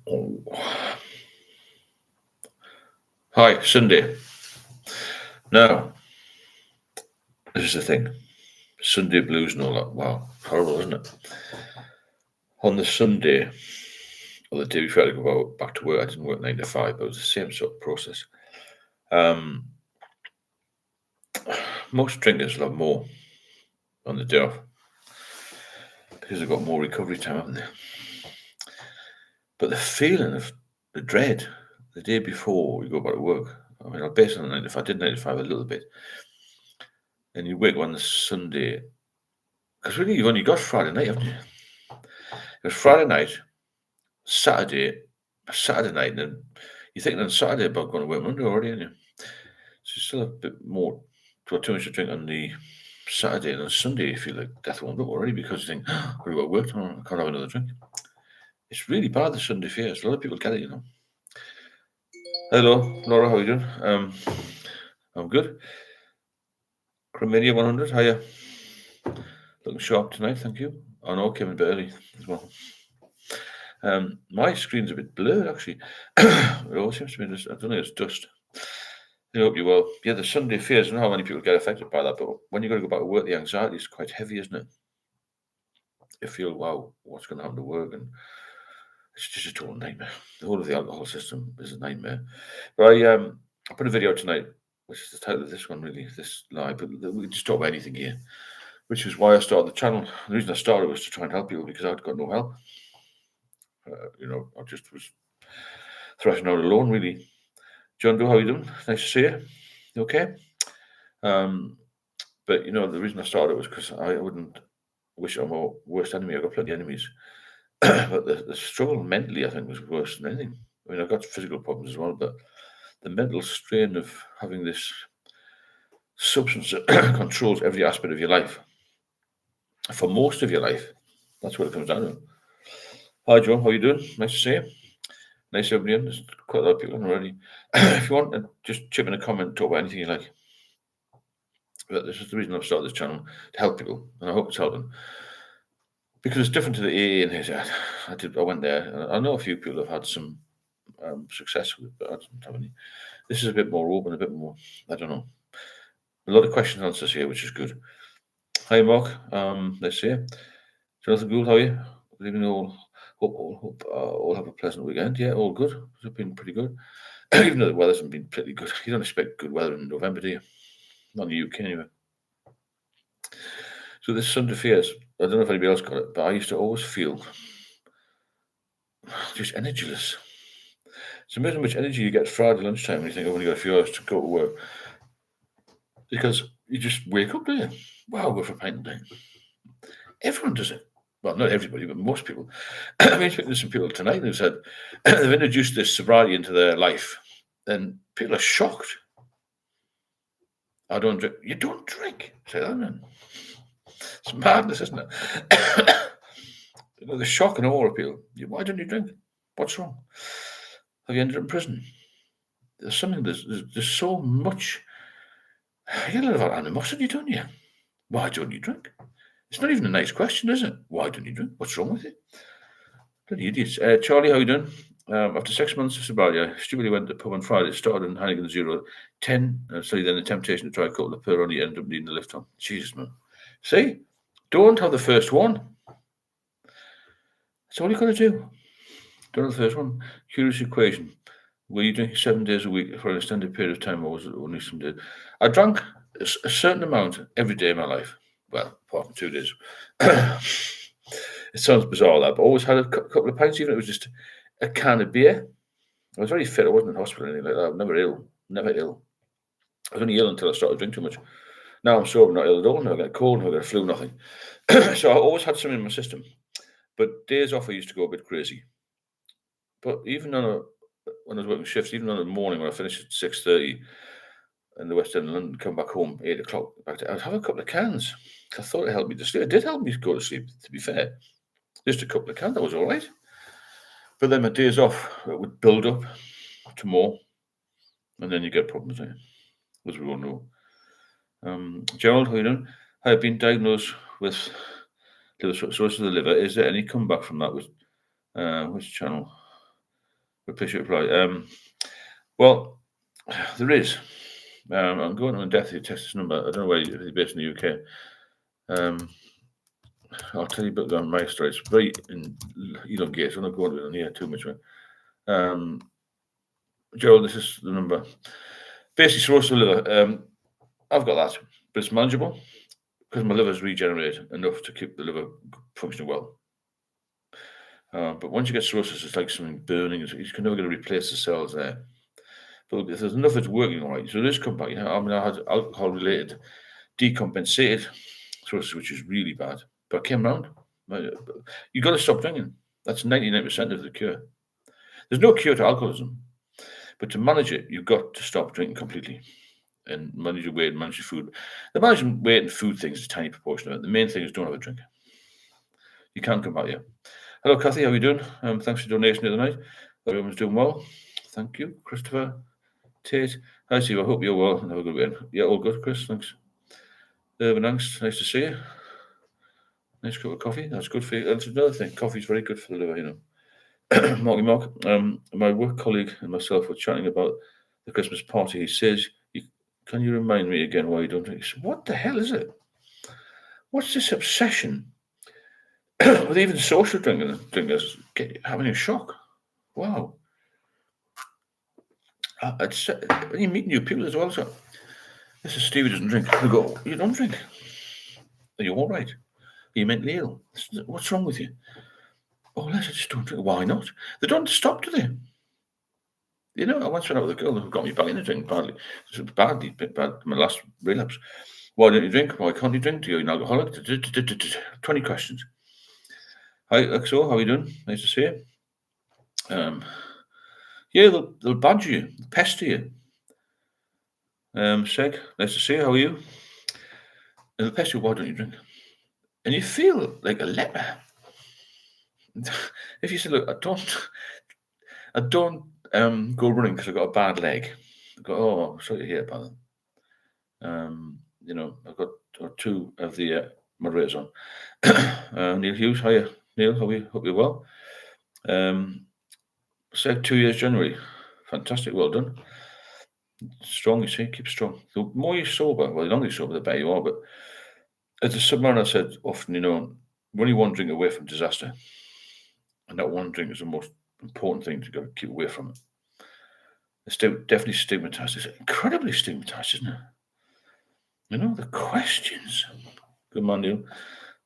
Oh. Hi, Sunday. Now, this is the thing. Sunday blues and all that. Wow, horrible, isn't it? On the Sunday, or the day before I go back to work, I didn't work 9 to 5, but it was the same sort of process. Most drinkers will have more on the day off because they've got more recovery time, haven't they? But the feeling of the dread the day before you go back to work, I mean, I'll base it on 9 to 5. I did 9 to 5 a little bit. And you wake up on the Sunday, because really you've only got Friday night, haven't you? It was Friday night, Saturday night, and then you're thinking on Saturday about going to work Monday already, aren't you? So you still have a bit more, got too much to drink on the Saturday, and on Sunday you feel like death warmed up already because you think, I've got to go to work tomorrow, I can't have another drink. It's really bad, the Sunday fears. A lot of people get it, you know. Hello, Laura, how are you doing? I'm good. Crimania 100, how are you? Looking sharp tonight, thank you. I know, came in a bit early as well. My screen's a bit blurred, actually. It always seems to be this, I don't know, it's dust. I hope you will. Yeah, the Sunday fears, I don't know how many people get affected by that, but when you've got to go back to work, the anxiety is quite heavy, isn't it? You feel, wow, what's going to happen to work? And it's just a total nightmare. The whole of the alcohol system is a nightmare. But I put a video tonight, which is the title of this one, really, this live, but we can just talk about anything here, which is why I started the channel. The reason I started was to try and help people because I'd got no help. I just was thrashing out alone, really. John Doe, how are you doing? Nice to see you. You okay? But, the reason I started was because I wouldn't wish I'm my worst enemy. I've got plenty of enemies. But the struggle mentally, I think, was worse than anything. I mean, I've got physical problems as well, but the mental strain of having this substance that controls every aspect of your life, for most of your life, that's what it comes down to. Hi, Joe. How are you doing? Nice to see you. Nice to have you in. There's quite a lot of people in already. If you want, just chip in a comment, talk about anything you like. But this is the reason I've started this channel, to help people, and I hope it's helping. Because it's different to the AA and his. I went there, and I know a few people have had some success with it, but I didn't have any. This is a bit more open, a bit more, I don't know. A lot of questions and answers here, which is good. Hi, Mark. Nice to see you. Jonathan Gould, how are you? Good evening, all. Hope all have a pleasant weekend. Yeah, all good. It's been pretty good. Even though the weather hasn't been pretty good. You don't expect good weather in November, do you? Not in the UK, anyway. So this Sunday fears, I don't know if anybody else got it, but I used to always feel just energyless. It's amazing how much energy you get Friday lunchtime when you think, I've only got a few hours to go to work. Because you just wake up there. Wow, I'll go for a pint today. Everyone does it. Well, not everybody, but most people. I mean, speaking to some people tonight who said they've introduced this sobriety into their life, and people are shocked. I don't drink. You don't drink? Say that, man. It's madness, isn't it? The shock and awe of people. Why don't you drink? What's wrong? Have you ended up in prison? There's something. There's so much. You get a lot of animosity, don't you? Why don't you drink? It's not even a nice question, is it? Why don't you drink? What's wrong with you? Bloody idiots. Charlie, how you doing? After 6 months of sobriety, I stupidly went to the pub on Friday, started in Heineken 010, so then the temptation to try a couple of per only ended up needing the lift on. Jesus, man. See? Don't have the first one. That's all you got to do. Don't have the first one. Curious equation. Were you drinking 7 days a week for an extended period of time, or was it only some days? I drank a certain amount every day of my life. Well, apart from 2 days. It sounds bizarre, that, but always had a couple of pints, even if it was just a can of beer. I was very fit. I wasn't in hospital or anything like that. I was never ill. Never ill. I was only ill until I started drinking too much. Now I'm sober, not ill at all. Never get a cold, never get a flu, nothing. So I always had something in my system. But days off, I used to go a bit crazy. But even when I was working shifts, even on the morning when I finished at 6:30 in the West End of London, come back home 8 o'clock, I'd have a couple of cans. I thought it helped me to sleep. It did help me to go to sleep, to be fair. Just a couple of cans, that was all right. But then my days off, it would build up to more, and then you get problems, as we all know. Gerald, how are you doing? I have been diagnosed with cirrhosis of the liver. Is there any comeback from that? With which channel? Replace your reply. Well, there is. I'm going to death your text this number. I don't know where you're based in the UK. I'll tell you a bit on my story. It's very elongated. I'm not going to here too much. Joe, this is the number. Basically, cirrhosis of the liver. I've got that, but it's manageable because my liver's regenerated enough to keep the liver functioning well. But once you get cirrhosis, it's like something burning. You're never going to replace the cells there. But if there's enough that's working all right, so it is come back. I mean, I had alcohol-related decompensated cirrhosis, which is really bad. But I came round. You've got to stop drinking. That's 99% of the cure. There's no cure to alcoholism. But to manage it, you've got to stop drinking completely and manage your weight and manage your food. The managing weight and food thing is a tiny proportion of it. The main thing is don't have a drink. You can't come back here. Hello, Kathy. How are you doing? Thanks for your donation the other night. Everyone's doing well. Thank you. Christopher, Tate. Hi, Steve. I hope you're well and have a good weekend. Yeah, all good, Chris. Thanks. Thanks. Nice to see you. Nice cup of coffee. That's good for you. That's another thing. Coffee's very good for the liver, you know. Mark, my work colleague and myself were chatting about the Christmas party. He says, can you remind me again why you don't drink? Said, what the hell is it? What's this obsession with even social drinkers having a shock? Wow. When you meet new people as well, so this is Stevie doesn't drink. I go, you don't drink. Are you all right? Are you mentally ill? What's wrong with you? Oh, I just don't drink. Why not? They don't stop, do they? You know, I once went out with a girl who got me back into drink badly. Bad, my last relapse. Why don't you drink? Why can't you drink? Do you an alcoholic? 20 questions. Hi, XO, how are you doing? Nice to see you. Yeah, they'll badger you, pester you. Seg, nice to see you. How are you? And they'll pester you, why don't you drink? And you feel like a leper. If you say, look, I don't go running because I've got a bad leg. I go, oh, sorry to hear about that. You know, I've got two of the moderators on. Neil Hughes, hiya. Neil, how are you? Hope you're well. Said 2 years January. Fantastic, well done. Strong, you see, keep strong. The more you're sober, well, the longer you're sober, the better you are. But as the submariner said often, you know, we're only one drink away from disaster. And that one drink is the most important thing to keep away from it. It's definitely stigmatized. It's incredibly stigmatized, isn't it? You know, the questions. Good man, Neil.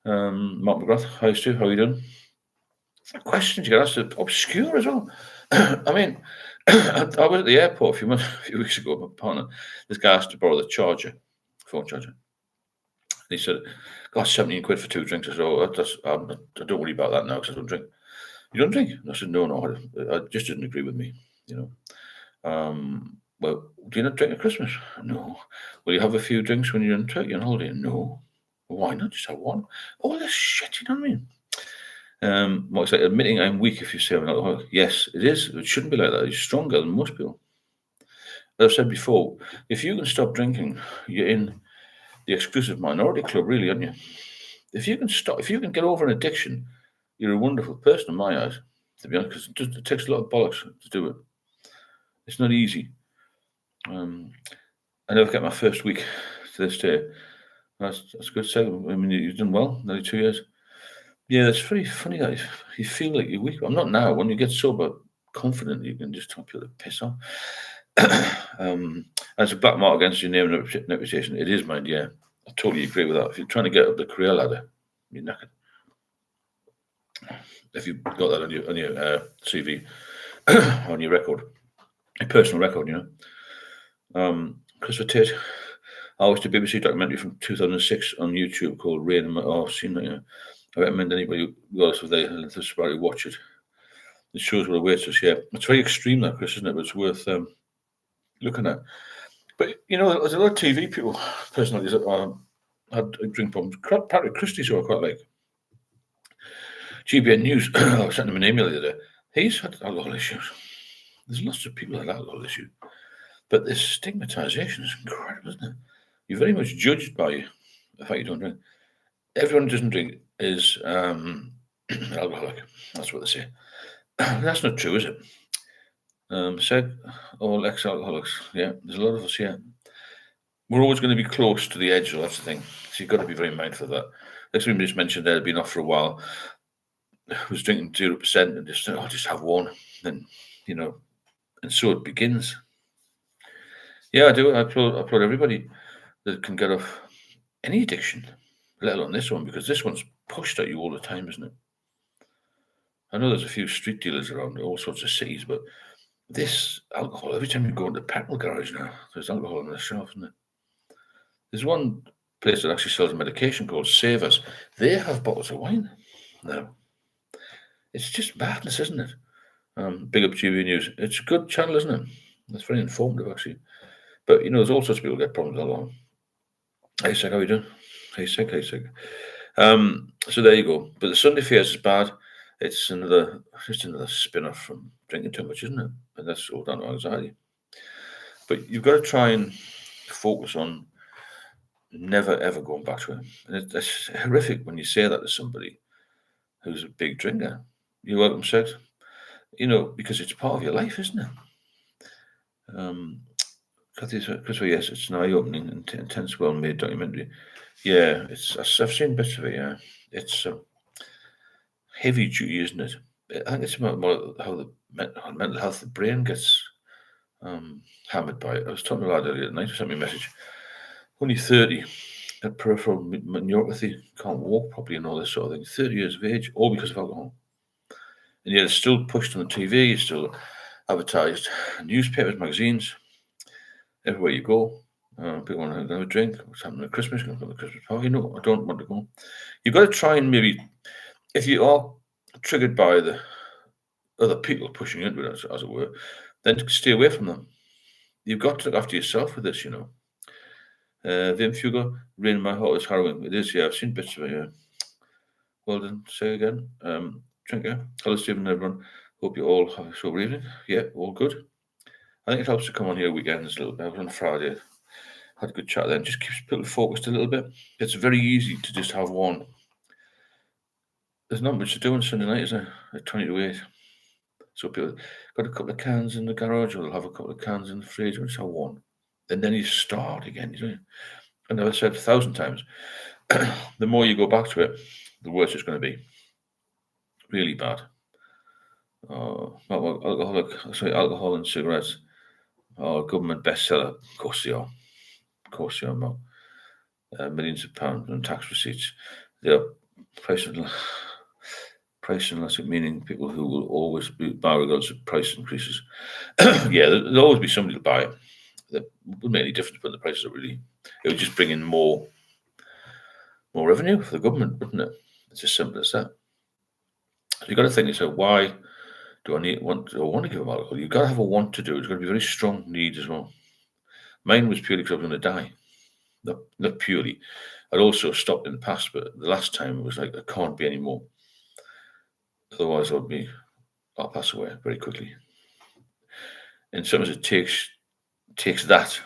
Mark McGrath, hi Stu, how are you doing? The questions you get asked are obscure as well. I mean, I was at the airport a few weeks ago with my partner. This guy asked to borrow the charger, phone charger. And he said, "God, 17 quid for 2 drinks." I said, "Oh, I don't worry about that now because I don't drink." "You don't drink?" And I said, "No, I just didn't agree with me, you know." "Well, do you not drink at Christmas?" "No." "Will you have a few drinks when you're in Turkey on holiday?" "No." "Why not? Just have one." All this shit, you know what I mean? What's like admitting I'm weak if you say I'm an alcoholic. Yes, it is. It shouldn't be like that. You're stronger than most people. As I've said before, if you can stop drinking, you're in the exclusive minority club, really, aren't you? If you can get over an addiction, you're a wonderful person in my eyes, to be honest, because it takes a lot of bollocks to do it. It's not easy. I never get my first week to this day. That's good. I mean, you've done well, nearly 2 years. Yeah, it's very funny that you feel like you're weak. I'm not now. When you get sober, confident, you can just tell people to piss off. As a black mark against your name and reputation, it is mine, yeah. I totally agree with that. If you're trying to get up the career ladder, you're knackered. If you've got that on your CV, on your record, your personal record, you know. Christopher Tate, I watched a BBC documentary from 2006 on YouTube called Rain in My Seen that, you know. I recommend anybody regardless of their sobriety watch it. It shows what awaits us. Yeah, it's very extreme, that, Chris, isn't it? But it's worth looking at. But you know, there's a lot of TV people, personalities that had drink problems. Patrick Christie's, who I quite like. GBN News, I sent him an email the other day. He's had alcohol issues. There's lots of people that have alcohol issues, but this stigmatization is incredible, isn't it? You're very much judged by the fact you don't drink. Everyone who doesn't drink is alcoholic. That's what they say. That's not true, is it? Said all ex-alcoholics. Yeah, there's a lot of us here. We're always going to be close to the edge, that's the thing. So you've got to be very mindful of that. This we just mentioned there, been off for a while, was drinking 0% and just, I'll just have one. And, and so it begins. Yeah, I do. I applaud everybody that can get off any addiction, let alone this one, because this one's pushed at you all the time, isn't it? I know there's a few street dealers around all sorts of cities, but this alcohol, every time you go into the petrol garage now, there's alcohol on the shelf, isn't it? There's one place that actually sells medication called Savers. They have bottles of wine now. It's just madness, isn't it? Big up TV News. It's a good channel, isn't it? It's very informative, actually. But, there's all sorts of people who get problems along. Hey, Sig, how are you doing? Hey, Sig. So there you go. But the Sunday Fears is bad. It's just another spin-off from drinking too much, isn't it? And that's all down to anxiety. But you've got to try and focus on never ever going back to it. And it's horrific when you say that to somebody who's a big drinker. You're welcome, Sig. Because it's part of your life, isn't it? Christopher, yes, it's an eye-opening and intense, well-made documentary. Yeah, I've seen bits of it. Yeah, it's heavy duty, isn't it? I think it's about how the mental health of the brain gets hammered by it. I was talking to a lad earlier tonight who sent me a message. Only 30, got peripheral neuropathy, can't walk properly and all this sort of thing. 30 years of age, all because of alcohol. And yet it's still pushed on the TV, it's still advertised in newspapers, magazines, everywhere you go. People want to have a drink. What's happening at Christmas? Going to go to the Christmas party? No, I don't want to go. You've got to try and maybe, if you are triggered by the other people pushing into it, as it were, then stay away from them. You've got to look after yourself with this, Vim Fugo, Rain in My Heart is harrowing. It is, yeah. I've seen bits of it, yeah. Well done. Say again. Drinker. Hello, Stephen and everyone. Hope you all have a sober evening. Yeah, all good. I think it helps to come on here weekends a little bit. I was on Friday. Had a good chat then. Just keeps people focused a little bit. It's very easy to just have one. There's not much to do on Sunday night, is there? At 20 to 8. So people got a couple of cans in the garage, or they'll have a couple of cans in the fridge, or just have one. And then you start again, And I've said 1,000 times, the more you go back to it, the worse it's going to be. Really bad. Alcohol and cigarettes are a government bestseller. Of course they are. Mark. Millions of pounds in tax receipts. They are price inelastic, meaning people who will always buy regardless of price increases. Yeah, there'll always be somebody to buy it. That wouldn't make any difference, but the prices are really. It would just bring in more revenue for the government, wouldn't it? It's as simple as that. So you've got to think, why do I want to give up alcohol? You've got to have a want to do it. It's got to be a very strong need as well. Mine was purely because I was going to die. Not purely. I'd also stopped in the past, but the last time it was like, I can't be anymore. Otherwise, I'll pass away very quickly. And sometimes it takes that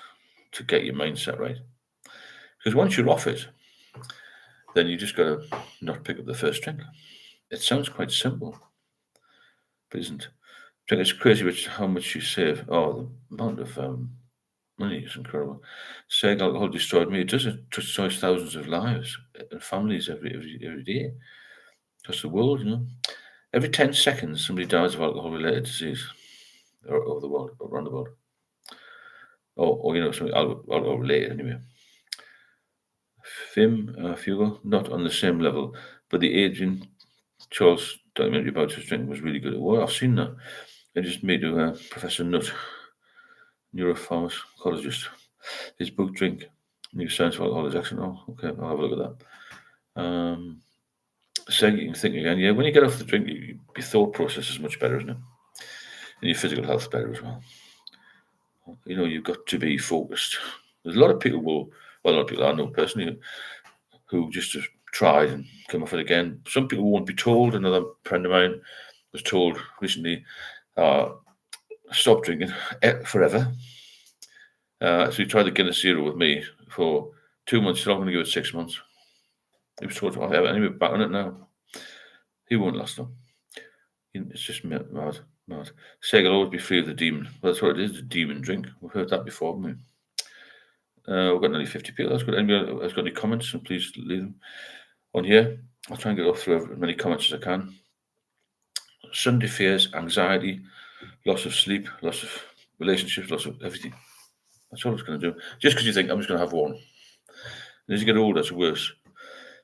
to get your mindset right. Because once you're off it, then you just got to not pick up the first drink. It sounds quite simple, but isn't. I think it's crazy how much you save. Oh, the amount of money is incredible. Saying alcohol destroyed me. It destroys thousands of lives and families every day across the world. Every 10 seconds, somebody dies of alcohol-related disease over the world, around the world. Or something alcohol-related anyway. Fugo, not on the same level, but the Adrian Charles documentary about his drinking was really good. Well, I've seen that. I just made Professor Nutt, neuropharmacologist, his book Drink, New Science of Alcohol is Excellent. Oh, okay, I'll have a look at that. Saying you can think again. Yeah, when you get off the drink, your thought process is much better, isn't it? And your physical health's better as well. You've got to be focused. There's a lot of people a lot of people I know personally who just have tried and come off it again. Some people won't be told. Another friend of mine was told recently, stop drinking forever. So he tried the Guinness Zero with me for 2 months. So I'm going to give it 6 months. He was told, anyway, back on it now. He won't last long. It's just mad. But Seg will always be free of the demon. Well, that's what it is, the demon drink. We've heard that before, haven't we? We've got nearly 50 people. That's good. Anybody has got any comments, so please leave them on here. I'll try and get through as many comments as I can. Sunday fears, anxiety, loss of sleep, loss of relationships, loss of everything. That's all it's going to do. Just because you think, I'm just going to have one. And as you get older, it's worse.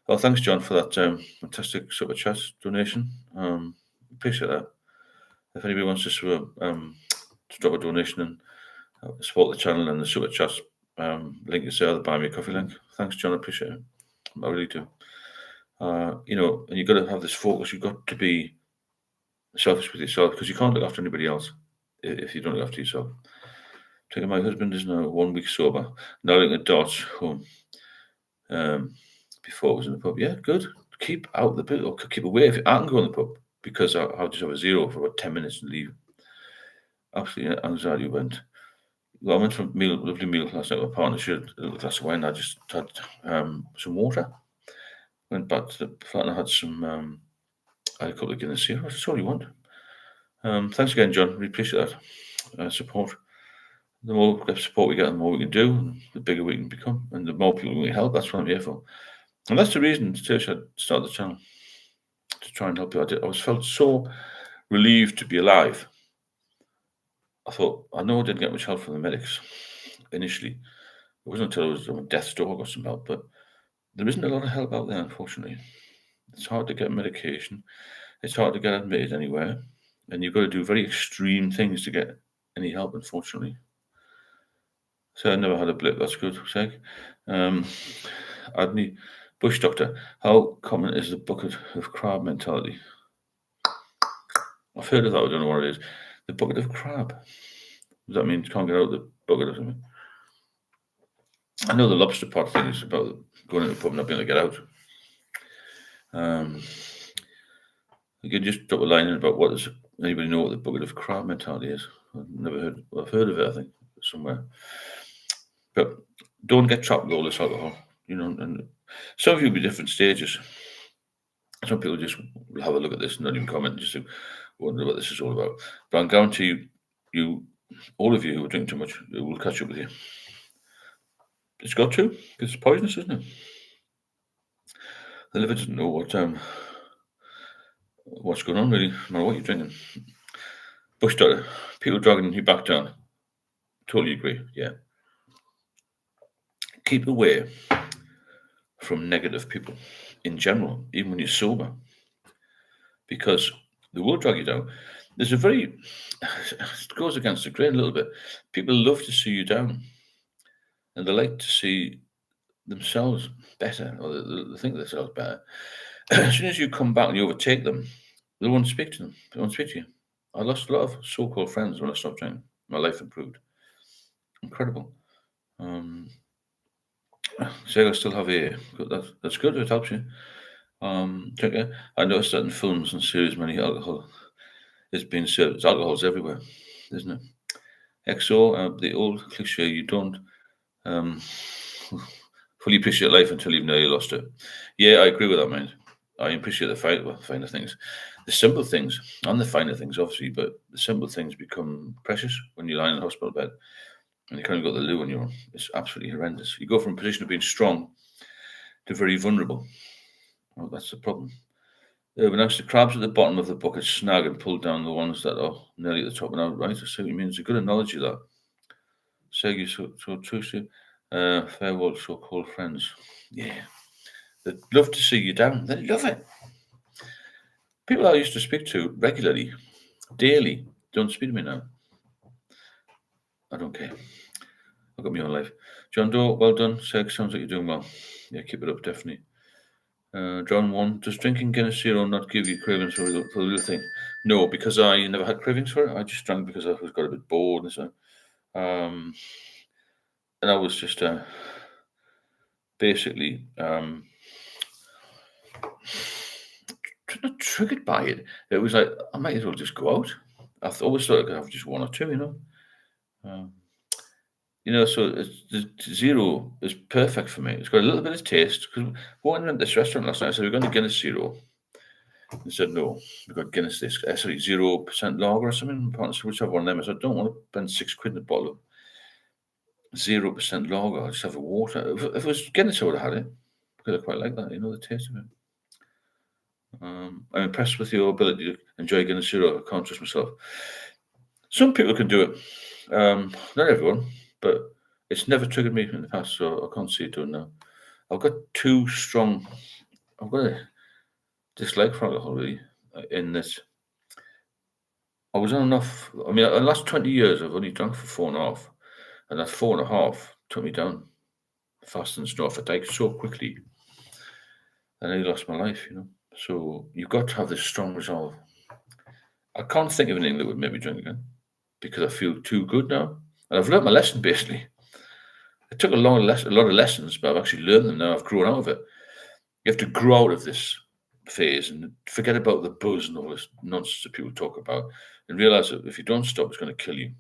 Well, thanks, John, for that fantastic Super Chat donation. Appreciate that. If anybody wants to drop a donation and support the channel, and the Super Chat link is there, the Buy Me a Coffee link. Thanks, John. I appreciate it. I really do. And you've got to have this focus. You've got to be selfish with yourself, because you can't look after anybody else if you don't look after yourself. My husband is now 1 week sober, now looking at darts home. Before I was in the pub. Yeah, good. Keep out the pub, or keep away. If I can go in the pub, because I'll just have a zero for about 10 minutes and leave. Absolutely anxiety went. Well, I went for a lovely meal last night with my partner. She had a little glass of wine. I just had some water. Went back to the flat and I had some. I had a couple of Guinness here. That's all you want. Thanks again, John. We appreciate that support. The more support we get, the more we can do, and the bigger we can become, and the more people we can help. That's what I'm here for. And that's the reason I started the channel, to try and help you. I felt so relieved to be alive. I thought, I know I didn't get much help from the medics initially. It wasn't until I was on death's door I got some help, but there isn't a lot of help out there, unfortunately. It's hard to get medication. It's hard to get admitted anywhere. And you've got to do very extreme things to get any help, unfortunately. So I never had a blip. That's good, Seg. Adney, Bush Doctor, how common is the bucket of crab mentality? I've heard of that. I don't know what it is. The bucket of crab. Does that mean you can't get out of the bucket or something? I know the lobster pot thing is about going into the pub and not being able to get out. You can just drop a line in about what does anybody know what the bucket of crab mentality is? I've heard of it, I think, somewhere. But don't get trapped with all this alcohol, and some of you will be different stages. Some people just will have a look at this and not even comment, just to wonder what this is all about. But I guarantee you, all of you who are drinking too much, it will catch up with you. It's got to, because it's poisonous, isn't it? The liver doesn't know what's going on, really, no matter what you're drinking. Bush Doctor, people dragging you back down. Totally agree, yeah. Keep away from negative people in general, even when you're sober, because they will drag you down. There's it goes against the grain a little bit. People love to see you down, and they like to see themselves better, or they think themselves better. As soon as you come back and you overtake them, they won't speak to them. They won't speak to you. I lost a lot of so-called friends when I stopped drinking. My life improved. Incredible. So I still have a. That's good. It helps you. I noticed that in films and series, many alcohol is being served. Alcohol's everywhere, isn't it? XO, the old cliche, you don't fully appreciate life until you've nearly lost it. Yeah, I agree with that, man. I appreciate the finer things. The simple things, and the finer things, obviously, but the simple things become precious when you lie in a hospital bed and you can't go to the loo on your own. It's absolutely horrendous. You go from a position of being strong to very vulnerable. Well, that's the problem. When the crabs at the bottom of the bucket snag and pull down the ones that are nearly at the top and out, right? I see what you mean. It's a good analogy, that. Say you so true, Steve. Farewell, so-called friends. Yeah. They'd love to see you down. They love it. People I used to speak to regularly, daily, don't speak to me now. I don't care. I've got my own life. John Doe, well done. Seg, sounds like you're doing well. Yeah, keep it up, definitely. John 1, does drinking Guinness Zero not give you cravings for the real thing? No, because I never had cravings for it. I just drank because I was got a bit bored and so. And I was just basically not triggered by it. It was like, I might as well just go out. I always thought I could have just one or two, so the Zero is perfect for me. It's got a little bit of taste. Because when we went to this restaurant last night, I said, we're going to Guinness Zero. They said, no, we've got Guinness this, 0% lager or something, whichever one of them. I said, I don't want to spend £6 in a bottle of 0% lager. I just have a water. If it was Guinness, I would have had it, because I quite like that, the taste of it. I'm impressed with your ability to enjoy Guinness Zero. I can't trust myself. Some people can do it. Not everyone, but it's never triggered me in the past, so I can't see it doing now. I've got I've got a dislike for alcohol, really, in this. I was on enough. I mean, in the last 20 years, I've only drunk for 4.5, and that 4.5 took me down fast and off a dike so quickly, and I lost my life, So you've got to have this strong resolve. I can't think of anything that would make me drink again, because I feel too good now, and I've learned my lesson basically. It took a lot of lessons, but I've actually learned them now. I've grown out of it. You have to grow out of this phase and forget about the buzz and all this nonsense that people talk about, and realize that if you don't stop, it's going to kill you.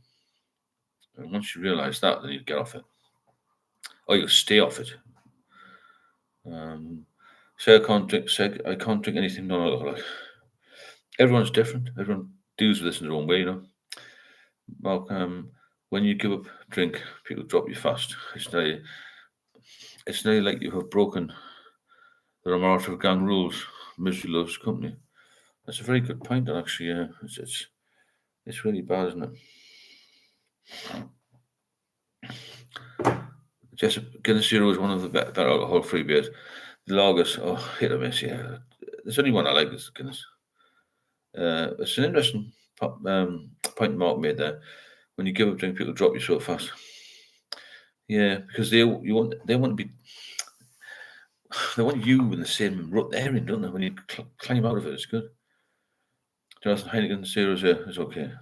And once you realize that, then you get off it, or you'll stay off it. I can't drink anything non-alcoholic. Everyone's different. Everyone deals with this in their own way, Mark, when you give up drink, people drop you fast. It's not like you have broken the Ramarta gang rules. Misery loves company. That's a very good point, actually. Yeah, it's really bad, isn't it? Guinness Zero is one of the better alcohol-free beers. The lagers, hit or miss. Yeah, there's only one I like. Is Guinness. It's an interesting point Mark made there. When you give up drink, people drop you so fast. Yeah, because they want to be. They want you in the same rut they're in, don't they? When you climb out of it, it's good. Jonathan Heineken Zeros is okay.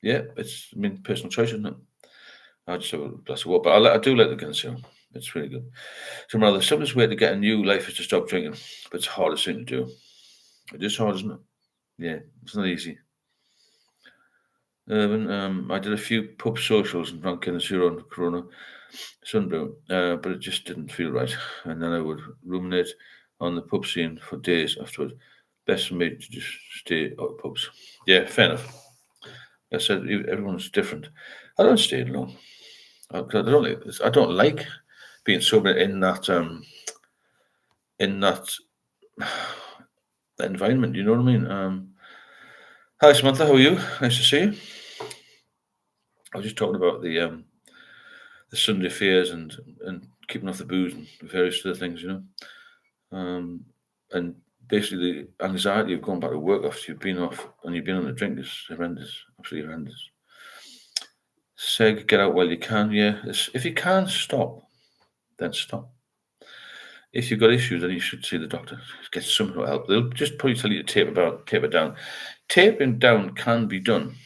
Yeah, it's personal choice, isn't it? I just have a glass of water, but I do like the Guinness Zero. It's really good. So, rather, the simplest way to get a new life is to stop drinking, but it's the hardest thing to do. It is hard, isn't it? Yeah, it's not easy. I did a few pub socials and drank Guinness Zero and Corona Sunbrew, but it just didn't feel right. And then I would ruminate on the pub scene for days afterwards. Best for me to just stay out of pubs. Yeah, fair enough. I said everyone's different. I don't stay alone. I don't like being sober in that environment. You know what I mean? Hi Samantha, how are you? Nice to see you. I was just talking about the Sunday fairs and keeping off the booze and various other things, and basically the anxiety of going back to work after you've been off and you've been on a drink is horrendous, absolutely horrendous. Seg, get out while you can. Yeah, if you can't stop, then stop. If you've got issues, then you should see the doctor. Get some help. They'll just probably tell you to tape it down. Taping down can be done.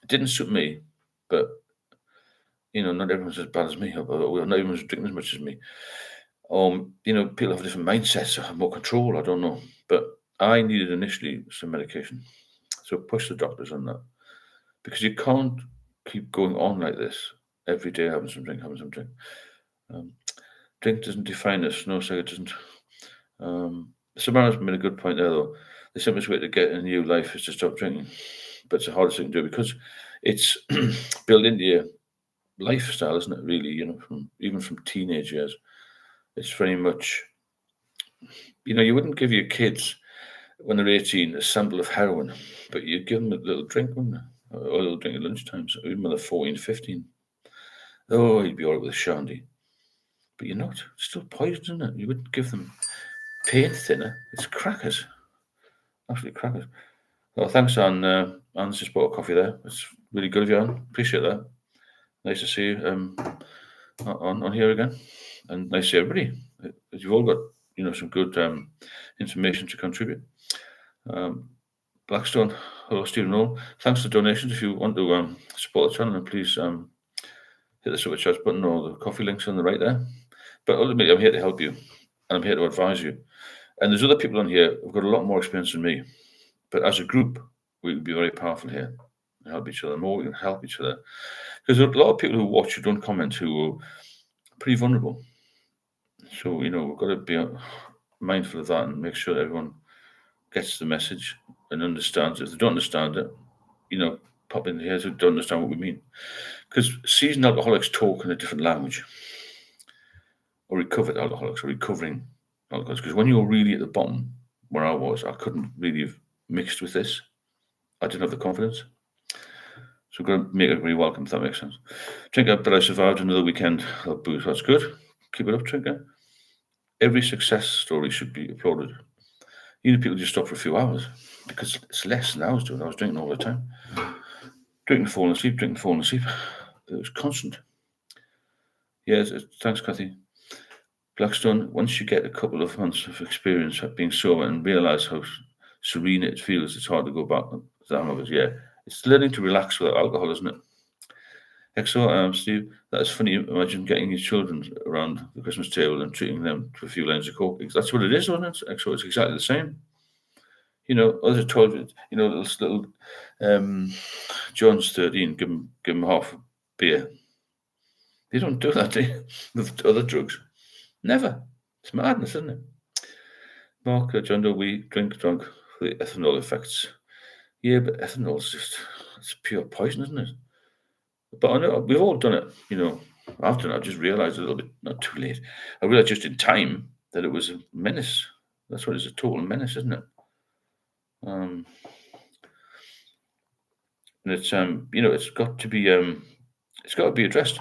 It didn't suit me, but not everyone's as bad as me. Not everyone's drinking as much as me. People have different mindsets or have more control. I don't know, but I needed initially some medication, so push the doctors on that, because you can't keep going on like this every day, having some drink. Drink doesn't define us. No, so it doesn't. Samara's made a good point there, though. The simplest way to get a new life is to stop drinking, but it's the hardest thing to do because it's built into your lifestyle, isn't it? Really, even from teenage years, it's very much. You wouldn't give your kids when they're 18 a sample of heroin, but you'd give them a little drink, wouldn't you? Or a little drink at lunchtime. So even when they're 14, 15, you'd be all right with a shandy. But you're not. It's still poison, isn't it? You wouldn't give them paint thinner. It's crackers. Absolutely crackers. Well, thanks, Anne. Anne's just bought a coffee there. It's really good of you, Anne. Appreciate that. Nice to see you on here again. And nice to see everybody. You've all got, some good information to contribute. Blackstone, hello, Stephen Roll. Thanks for the donations. If you want to support the channel, then please hit the super chat button or the coffee links on the right there. But ultimately, I'm here to help you, and I'm here to advise you. And there's other people on here who've got a lot more experience than me. But as a group, we can be very powerful here and help each other. The more we can help each other. Because there are a lot of people who watch who don't comment who are pretty vulnerable. So, we've got to be mindful of that and make sure that everyone gets the message and understands. If they don't understand it, pop in here so they don't understand what we mean. Because seasoned alcoholics talk in a different language, or recovered alcoholics, or recovering alcoholics. Because when you're really at the bottom, where I was, I couldn't really have mixed with this. I didn't have the confidence. So we're going to make everybody welcome, if that makes sense. Trinker, but I survived another weekend of booze. That's good. Keep it up, Trinker. Every success story should be applauded. Even if people just stop for a few hours, because it's less than I was doing. I was drinking all the time. Drinking, falling asleep, drinking, falling asleep. It was constant. Yes, thanks, Kathy. Blackstone, once you get a couple of months of experience at being sober and realise how serene it feels, it's hard to go back to the hangovers. Yeah, it's learning to relax without alcohol, isn't it? Exo, Steve, that is funny. Imagine getting your children around the Christmas table and treating them to a few lines of coke. That's what it is, isn't it? Exo, it's exactly the same. Others told you, little John's 13, give him half a beer. They don't do that, do you? With other drugs. Never. It's madness, isn't it? Mark, John Doe, we drink drunk for the ethanol effects. Yeah, but ethanol is it's pure poison, isn't it? But I know we've all done it, I've done it. I just realised a little bit, not too late. I realised just in time that it was a menace. That's what it's a total menace, isn't it? And it's it's got to be addressed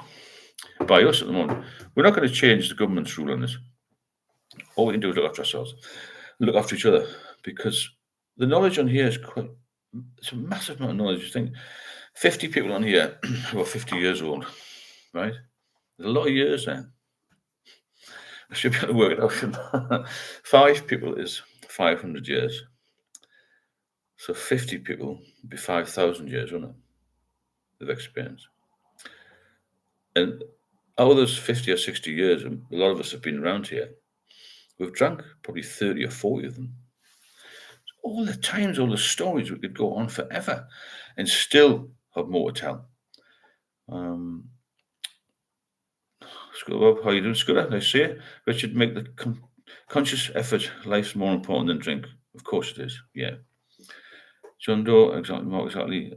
by us at the moment. We're not going to change the government's rule on this. All we can do is look after ourselves, look after each other, because the knowledge on here it's a massive amount of knowledge. You think 50 people on here who are 50 years old, right? There's a lot of years then. I should be able to work it out, shouldn't I? 5 people is 500 years. So 50 people would be 5,000 years, wouldn't it, of experience? And out of those 50 or 60 years, a lot of us have been around here. We've drank probably 30 or 40 of them. All the times, all the stories, we could go on forever and still have more to tell. Scooter, how you doing, Scooter? Nice to see you. Richard, make the conscious effort. Life's more important than drink. Of course it is, yeah. John Doe, exactly, Mark, exactly.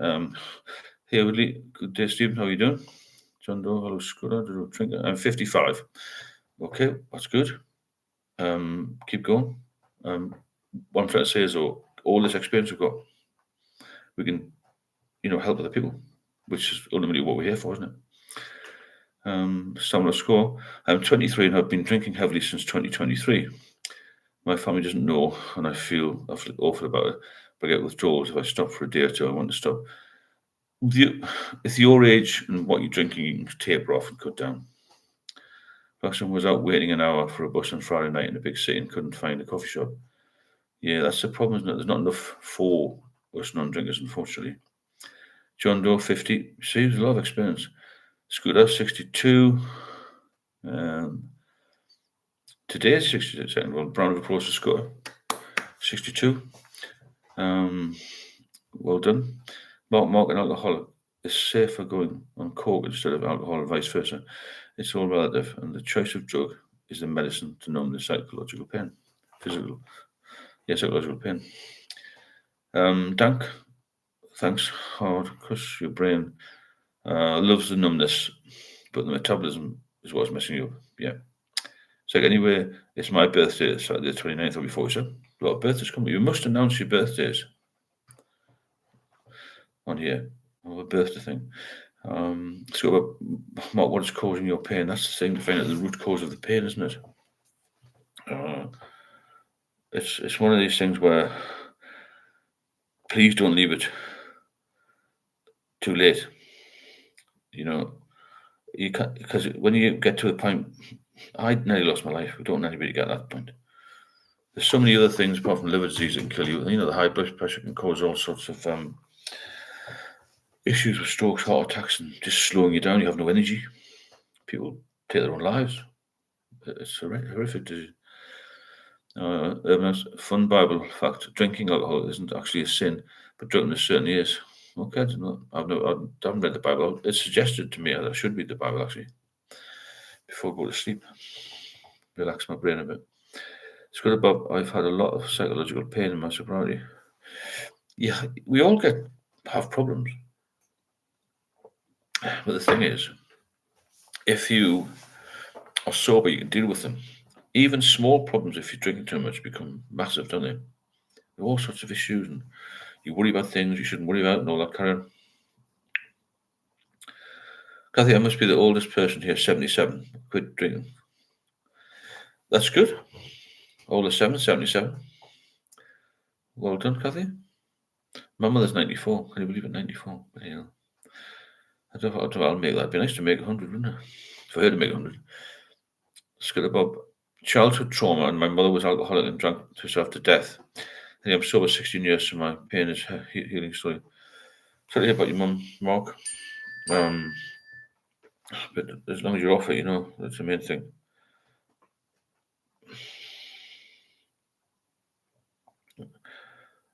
Hey, Woodley, good day, Stephen. How are you doing? John Doe, hello, Scooter. Drinker. I'm 55. Okay, that's good. Keep going. What I'm trying to say is, all this experience we've got, we can, help other people, which is ultimately what we're here for, isn't it? Similar score. I'm 23 and I've been drinking heavily since 2023. My family doesn't know, and I feel awful about it. But I get withdrawals if I stop for a day or two. I want to stop. If your age and what you're drinking, you can taper off and cut down. Person was out waiting an hour for a bus on Friday night in a big city and couldn't find a coffee shop. Yeah, that's the problem, isn't it? There's not enough for us non-drinkers, unfortunately. John Doe, 50. See, there's a lot of experience. Scooter, 62. Today's 62 second. Well, round of applause for Scooter. 62. Well done. Mark, an alcoholic is safer going on coke instead of alcohol and vice versa. It's all relative, and the choice of drug is the medicine to numb the psychological pain. Psychological pain. Dank, thanks hard, because your brain loves the numbness, but the metabolism is what's messing you up. Yeah. So anyway, it's my birthday, Saturday the 29th, or before, so a lot of birthdays coming. You must announce your birthdays on here. A birthday thing. So, Mark, what is causing your pain? That's the thing, to find out the root cause of the pain, isn't it? It's one of these things where please don't leave it too late. You can't, because when you get to a point, I nearly lost my life. We don't want anybody to get to that point. There's so many other things apart from liver disease that can kill you. The high blood pressure can cause all sorts of issues with strokes, heart attacks, and just slowing you down. You have no energy. People take their own lives. It's horrific disease. Fun Bible fact: drinking alcohol isn't actually a sin, but drunkenness certainly is. Okay, I don't know. I haven't read the Bible. It's suggested to me that I should read the Bible actually before I go to sleep. Relax my brain a bit. It's good about I've had a lot of psychological pain in my sobriety. Yeah, we all have problems. But the thing is, if you are sober, you can deal with them. Even small problems, if you're drinking too much, become massive, don't they? There are all sorts of issues, and you worry about things you shouldn't worry about, and all that kind of. Kathy, I must be the oldest person here, 77. Quit drinking. That's good. Oldest 77. Well done, Kathy. My mother's 94. Can you believe it? 94. Yeah. I don't know I'll make that. It'd be nice to make 100, wouldn't it? For her to make 100. Skittle Bob. Childhood trauma, and my mother was alcoholic and drank herself to death. And I'm sober 16 years, so my pain is a healing story. Sorry about your mum, Mark. But as long as you're off it, that's the main thing.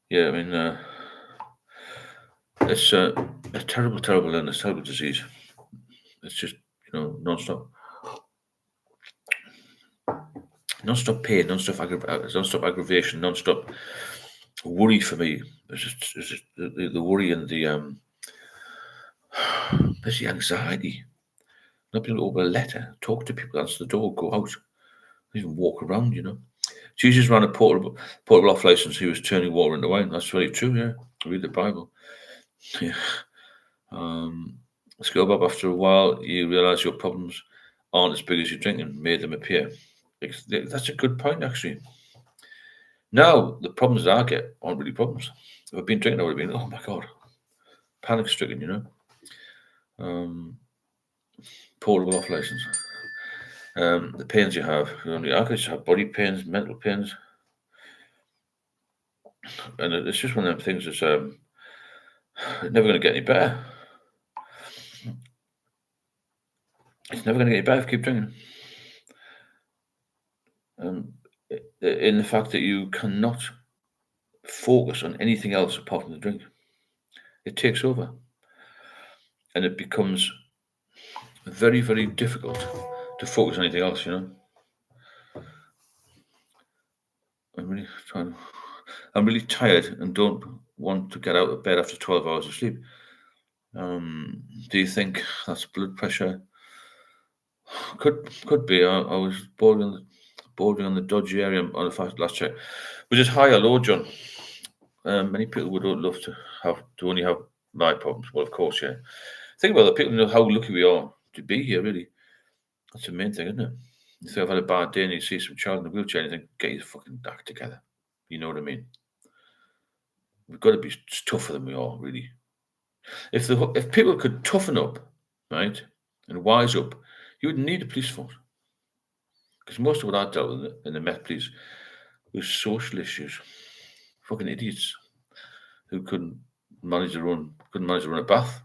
Yeah, I mean, it's a terrible, terrible illness, terrible disease. It's just, non-stop. Non-stop pain, non-stop aggravation, non-stop worry for me. It's just the worry and the there's the anxiety. Not being able to open a letter, talk to people, answer the door, go out, even walk around, Jesus ran a portable off license. He was turning water into wine. That's very true, yeah. Read the Bible. Yeah. Let's go, Bob. After a while, you realise your problems aren't as big as you drink and made them appear. That's a good point, actually. Now, the problems that I get aren't really problems. If I've been drinking, I would have been, oh my God, panic stricken, Portable off license. The pains you have, I could have body pains, mental pains. And it's just one of them things that's never going to get any better. It's never going to get any better if you keep drinking. In the fact that you cannot focus on anything else apart from the drink. It takes over. And it becomes very, very difficult to focus on anything else, I'm really tired and don't want to get out of bed after 12 hours of sleep. Do you think that's blood pressure? Could be. I was bordering on the dodgy area on the last check. Was it high or low, John? Many people would love to only have my problems. Well, of course, yeah. Think about it. People know how lucky we are to be here, really. That's the main thing, isn't it? You think I've had a bad day and you see some child in a wheelchair and you think, get your fucking act together. You know what I mean? We've got to be tougher than we are, really. If people could toughen up, right, and wise up, you wouldn't need a police force. Because most of what I dealt with in the Met Police was social issues. Fucking idiots who couldn't manage to run a bath.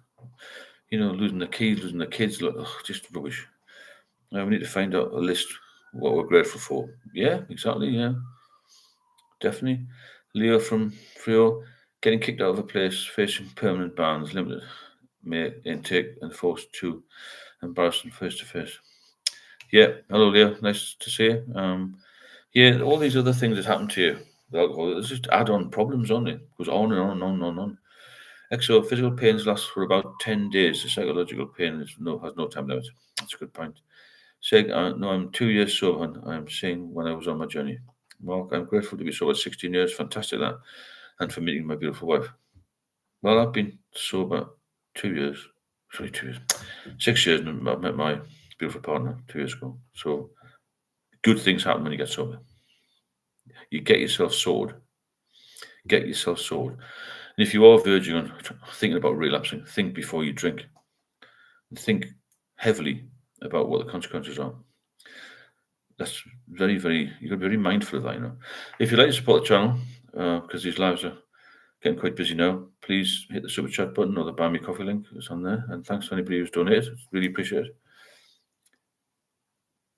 Losing the keys, losing the kids, just rubbish. We need to find out a list what we're grateful for. Yeah, exactly. Yeah, definitely. Leo from Frio, getting kicked out of a place, facing permanent bans, limited may intake, and forced to embarrassing face to face. Yeah, hello Leo, nice to see you. Yeah, all these other things that happen to you, the alcohol, it's just add-on problems, on it. Goes on and on and on and on. Exo, physical pains last for about 10 days. The psychological pain has no time limit. That's a good point. Saying, no, I'm 2 years sober and I'm saying when I was on my journey. Mark, I'm grateful to be sober 16 years. Fantastic that. And for meeting my beautiful wife. Well, I've been sober 2 years. Sorry, 2 years. 6 years, and I met my beautiful partner 2 years ago. So good things happen when you get sober. You get yourself sorted. Get yourself sorted. And if you are verging on thinking about relapsing, think before you drink. And think heavily about what the consequences are. That's very, very, you've got to be very mindful of that, If you'd like to support the channel, because these lives are getting quite busy now, please hit the super chat button or the buy me coffee link. It's on there. And thanks to anybody who's donated. Really appreciate it.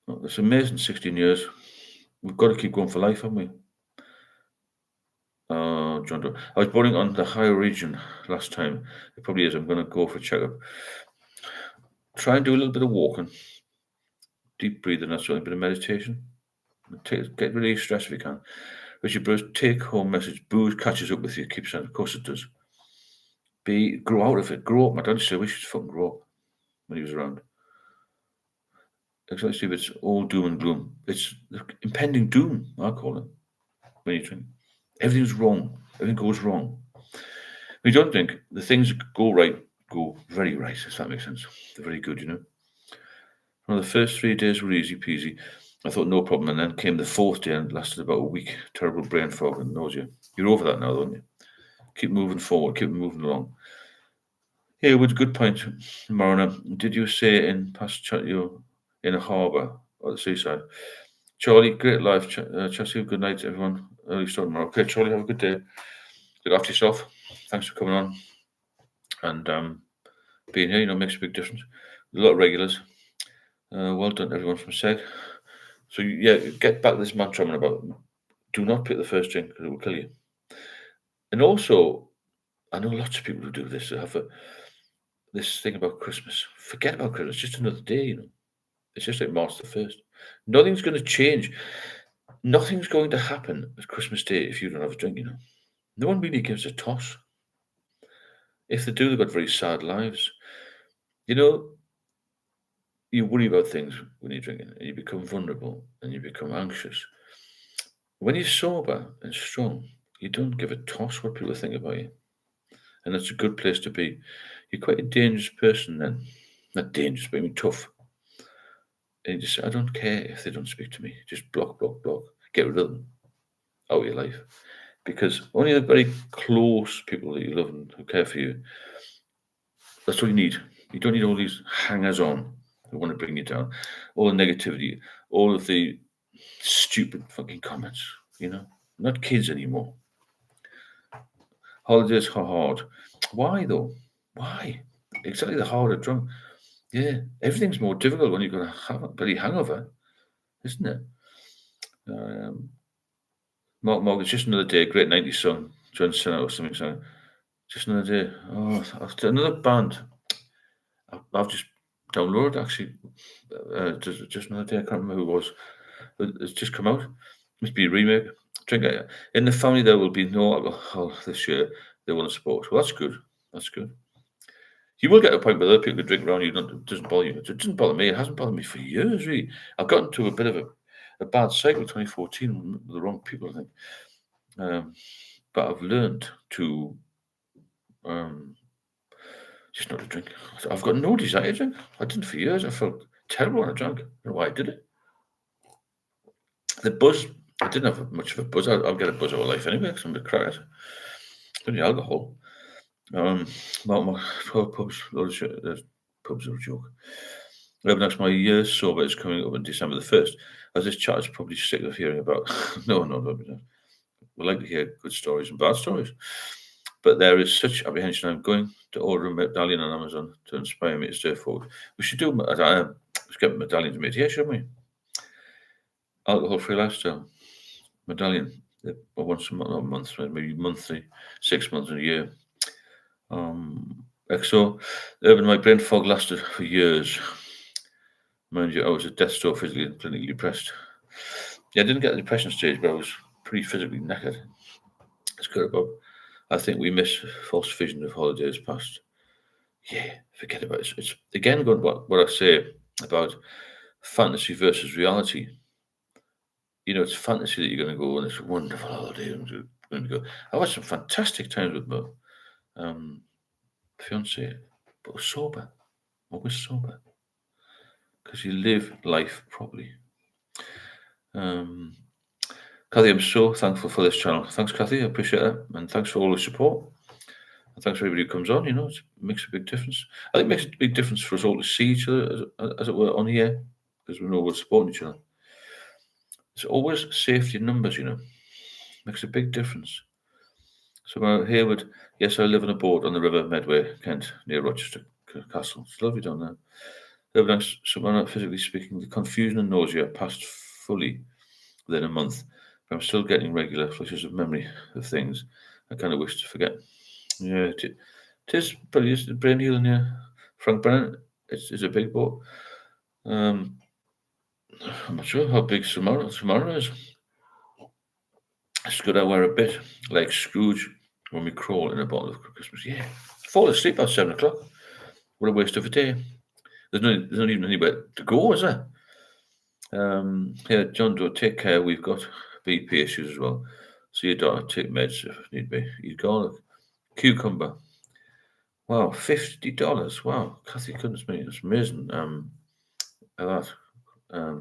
Well, it's amazing, 16 years. We've got to keep going for life, haven't we? John Doe. I was boarding on the higher region last time. It probably is. I'm going to go for a checkup. Try and do a little bit of walking. Deep breathing, that's a bit of meditation. Get rid of your stress if you can. Richard Bruce, take home message. Booze catches up with you, keeps saying, of course it does. Grow out of it. Grow up. My dad used to wish he'd fucking grow up when he was around. Exactly, Steve. It's all doom and gloom. It's impending doom, I call it, when you drink. Everything's wrong. Everything goes wrong. When you don't drink, the things that go right go very right, if that makes sense. They're very good, you know. Well, the first 3 days were easy peasy. I thought no problem, and then came the 4th day and it lasted about a week. Terrible brain fog and nausea. You're over that now, don't you? Keep moving forward, keep moving along. Here, with good point, Mariner. Did you say in past you're in a harbour or the seaside? Charlie, great life. Chelsea, good night, everyone. Early start tomorrow. Okay, Charlie, have a good day. Look after yourself. Thanks for coming on and being here. You know, makes a big difference. A lot of regulars. Well done, everyone from SEG. So yeah, get back this mantra about do not pick the first drink because it will kill you. And also, I know lots of people who do this. They have this thing about Christmas. Forget about Christmas. It's just another day, you know. It's just like March the 1st. Nothing's going to change. Nothing's going to happen at Christmas Day if you don't have a drink, you know. No one really gives a toss. If they do, they've got very sad lives. You know, you worry about things when you're drinking, and you become vulnerable and you become anxious. When you're sober and strong, you don't give a toss what people think about you. And that's a good place to be. You're quite a dangerous person then. Not dangerous, but I mean tough. And you just say, I don't care if they don't speak to me. Just block, block, block. Get rid of them out of your life. Because only the very close people that you love and who care for you, that's all you need. You don't need all these hangers on who want to bring you down. All the negativity, all of the stupid fucking comments, you know? Not kids anymore. Holidays are hard. Why though? Why? Exactly the harder drunk. Yeah, everything's more difficult when you've got a bloody hangover, isn't it? Mark Morgan, just another day. Great 90s song. John Cena or something. So just another day. Oh, another band. I've just downloaded actually. Just another day. I can't remember who it was. But it's just come out. Must be a remake. Drink it. In the family, there will be no alcohol this year. They want to support. Well, that's good. That's good. You will get to a point where other people drink around you. It doesn't bother you. It doesn't bother me. It hasn't bothered me for years, really. I've gotten to a bit of a bad cycle 2014 with the wrong people, I think. But I've learned to just not to drink. I've got no desire to drink. I didn't for years. I felt terrible when I drank. I don't know why I did it. The buzz, I didn't have much of a buzz. I'll get a buzz over life anyway because I'm a bit cracked. Only alcohol. My pubs, pubs are a joke. Next, my year sober is coming up on December the 1st. As this chat is probably sick of hearing about. No. We like to hear good stories and bad stories. But there is such apprehension. I'm going to order a medallion on Amazon to inspire me to stay forward. We should do let's get medallions made here, shouldn't we? Alcohol-free lifestyle medallion. Once a month, maybe monthly, 6 months in a year. XO, urban my brain fog lasted for years. Mind you, I was at death's door physically and clinically depressed. Yeah, I didn't get the depression stage, but I was pretty physically knackered. It's good, Bob. I think we miss false vision of holidays past. Yeah, forget about it. It's again going what I say about fantasy versus reality. You know, it's fantasy that you're going to go on this wonderful holiday and you're going to go. I've had some fantastic times with my fiance, but we're sober. Always sober. Because you live life properly. Kathy, I'm so thankful for this channel. Thanks, Kathy. I appreciate it. And thanks for all the support. And thanks for everybody who comes on. You know, it makes a big difference. I think it makes a big difference for us all to see each other, as it were, on here, because we know we're supporting each other. It's always safety in numbers, you know. Makes a big difference. So, Hayward, yes, I live on a boat on the River Medway, Kent, near Rochester Castle. It's lovely down there. So, physically speaking, the confusion and nausea passed fully within a month. But I'm still getting regular flashes of memory of things I kind of wish to forget. Yeah, it is probably just the brain healing. Yeah, Frank Brennan. It's a big boat. I'm not sure how big tomorrow is. It's good I wear a bit like Scrooge when we crawl in a bottle of Christmas. Yeah. Fall asleep at 7 o'clock. What a waste of a day. There's not even anywhere to go, is there? Yeah, John Doe, take care. We've got BP issues as well. So your daughter, take meds if need be. Eat garlic. Cucumber. Wow, $50. Wow, Kathy, goodness me, it's amazing. A lot.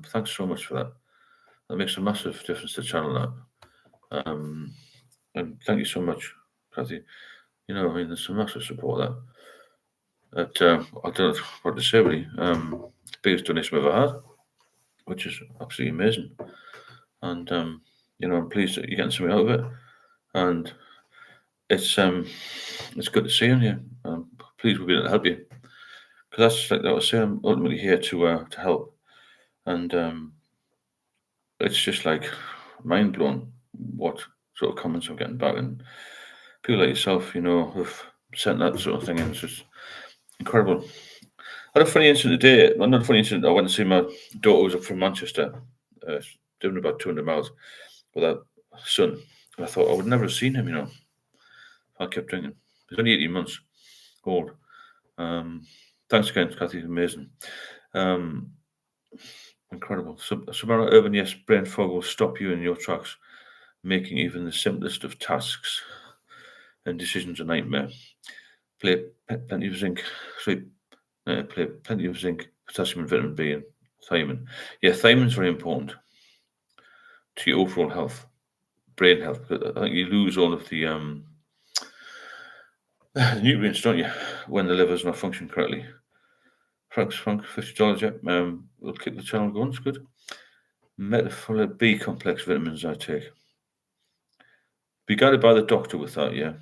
Thanks so much for that. That makes a massive difference to the channel. And thank you so much, Kathy. You know, I mean, there's some massive support there. I don't know what to say really. Biggest donation I've ever had, which is absolutely amazing. And you know, I'm pleased that you're getting something out of it. And it's good to see you here. I'm pleased we've been able to help you. Because that's like I was saying, I'm ultimately here to help. And it's just like mind blown what sort of comments I'm getting back, and people like yourself, you know, have sent that sort of thing in. It's just incredible. I had a funny incident today. Well, not a funny incident. I went to see my daughter who was up from Manchester, doing about 200 miles with her son. And I thought I would never have seen him, you know. I kept drinking. He's only 18 months old. Thanks again, Kathy. Amazing. Incredible. Samara Urban, yes, brain fog will stop you in your tracks, making even the simplest of tasks and decisions a nightmare. Play plenty of zinc. Sleep. Play plenty of zinc, potassium, and vitamin B, and thiamine. Yeah, thiamine's very important to your overall health, brain health. I think you lose all of the nutrients, don't you, when the liver's not functioning correctly. Frank, $50. Yep. We'll keep the channel going. It's good. Metafolate B complex vitamins I take. Be guided by the doctor with that, yeah.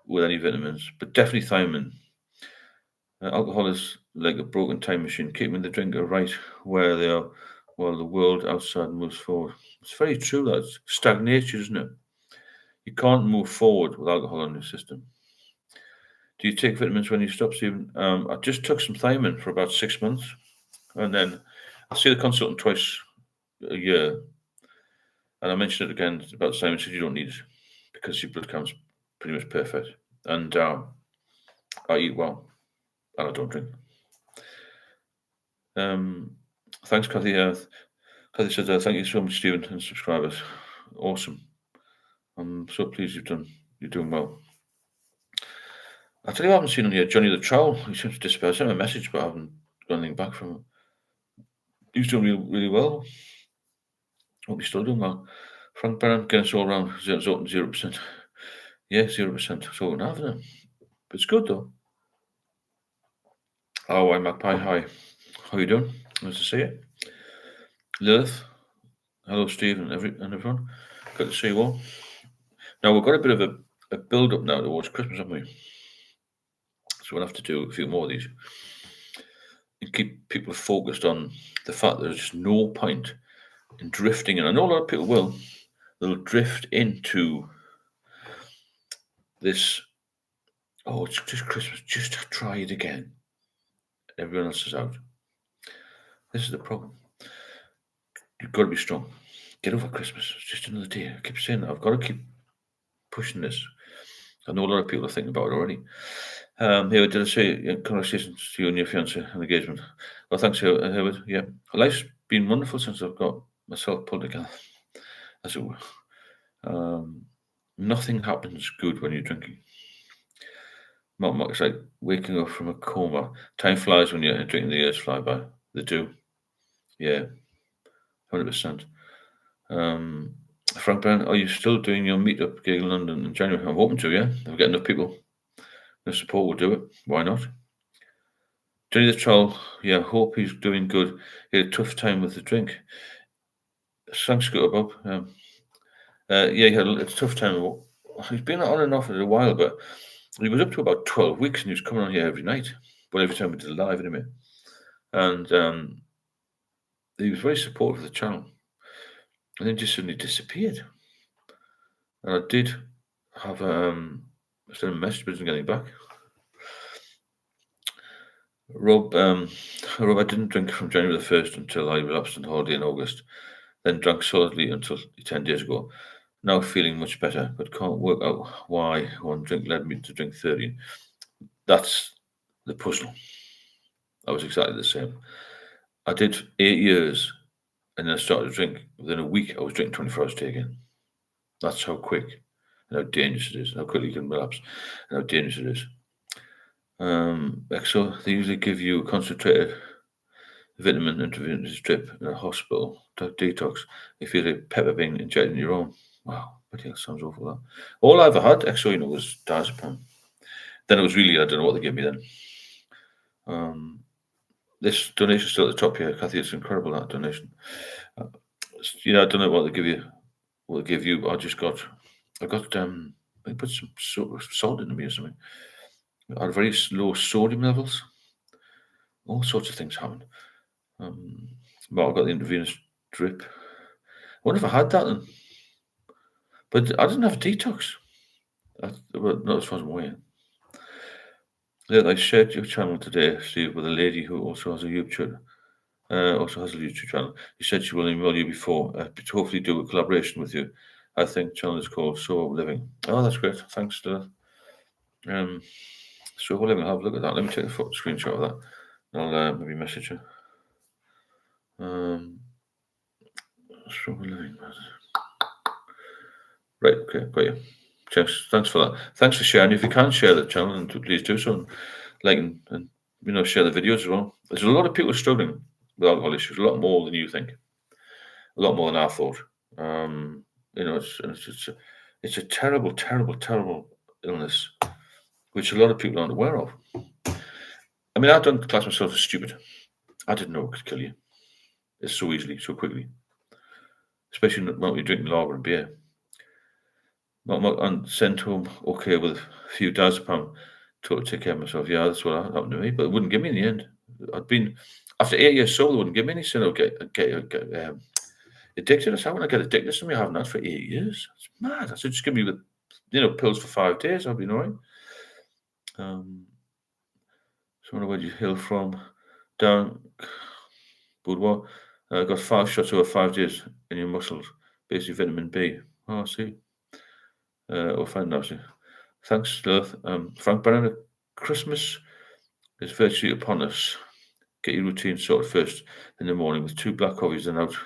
With any vitamins, but definitely thiamine. Alcohol is like a broken time machine, keeping the drinker right where they are while the world outside moves forward. It's very true, that it's stagnation, isn't it? You can't move forward with alcohol in your system. Do you take vitamins when you stop, Stephen? I just took some thiamine for about 6 months, and then I see the consultant twice a year. And I mentioned it again about thiamine. Said you don't need it because your blood count's pretty much perfect, and I eat well, and I don't drink. Thanks, Kathy. Kathy said, "Thank you so much, Stephen, and subscribers. Awesome. I'm so pleased you're doing well." I tell you, I haven't seen on here Johnny the Trowel. He seems to disappear. I sent him a message, but I haven't got anything back from him. He's doing really well. Hope he's still doing well. Frank Barron, getting us all around. Zoltan 0%. Yeah, 0%. So we're having it. But it's good though. Oh, I'm Magpie. Hi. How you doing? Nice to see you. Lilith. Hello, Steve and everyone. Good to see you all. Now we've got a bit of a build up now towards Christmas, haven't we? So we'll have to do a few more of these and keep people focused on the fact that there's no point in drifting, and I know a lot of people will. They'll drift into this. Oh, it's just Christmas. Just try it again. Everyone else is out. This is the problem. You've got to be strong. Get over Christmas. It's just another day. I keep saying that. I've got to keep pushing this. I know a lot of people are thinking about it already. Here, did I say congratulations to you and your fiance and engagement? Well, thanks, Herbert. Yeah, life's been wonderful since I've got myself pulled together, as it were. Nothing happens good when you're drinking. It's like waking up from a coma. Time flies when you're drinking. The years fly by. They do. Yeah, 100%. Frank Brown, are you still doing your meetup gig in London in January? I'm hoping to, yeah. If we get enough people, enough support, we'll do it. Why not? Johnny the Troll, yeah, hope he's doing good. He had a tough time with the drink. Thanks, Scooter Bob. Yeah, he had a tough time. He's been on and off for a while, but he was up to about 12 weeks and he was coming on here every night. But every time we did a live anyway. And he was very supportive of the channel. And then just suddenly disappeared. And I did have sent him a message, but he wasn't getting back. Rob, I didn't drink from January the 1st until I relapsed on holiday in August, then drank solidly until 10 days ago. Now feeling much better, but can't work out why one drink led me to drink 13. That's the puzzle. I was exactly the same. I did 8 years and then I started to drink. Within a week, I was drinking 24 hours a day again. That's how quick and how dangerous it is, how quickly you can relapse, and how dangerous it is. XO, they usually give you a concentrated vitamin intravenous drip in a hospital to detox. If you're a pepper being injected in your own. Wow, but yeah, sounds awful. That all I ever had, XO, was diazepam. Then it was really, I don't know what they gave me then. This donation still at the top here, Kathy. It's incredible, that donation. I don't know what they give you. What they give you, but I got they put some salt in me or something. I had very low sodium levels. All sorts of things happened. But I got the intravenous drip. I wonder if I had that then. But I didn't have a detox. Not as far as I'm aware. Yeah, I shared your channel today, Steve, with a lady who also has a YouTube channel. She said she will email you before, but hopefully do a collaboration with you. I think channel is called Sober Living. Oh, that's great. Thanks to Sober Living. I'll have a look at that. Let me take a screenshot of that. I'll maybe message her. Sober Living. Right, okay, got you. Thanks for that. Thanks for sharing. If you can share the channel, and please do so, and like and share the videos as well. There's a lot of people struggling with alcohol issues, a lot more than you think, a lot more than I thought. It's a terrible, terrible, terrible illness, which a lot of people aren't aware of. I mean, I don't class myself as stupid. I didn't know it could kill you. It's so easily, so quickly, especially when you're drinking lager and beer. And sent home okay with a few diazepam to take care of myself. Yeah, that's what happened to me, but it wouldn't give me in the end. I'd been after 8 years sober, they wouldn't give me any. Said, "Okay, get addicted." I said, "I want to get addicted to something. I haven't had for 8 years. It's mad." I said, "Just give me the pills for 5 days. I'll be all right." So where do you hail from? Down Boudoir. I got 5 shots over 5 days in your muscles. Basically vitamin B. Oh, I see. We'll find out. Thanks, Lilith. Frank Brennan, Christmas is virtually upon us. Get your routine sorted first in the morning with 2 black coffees and out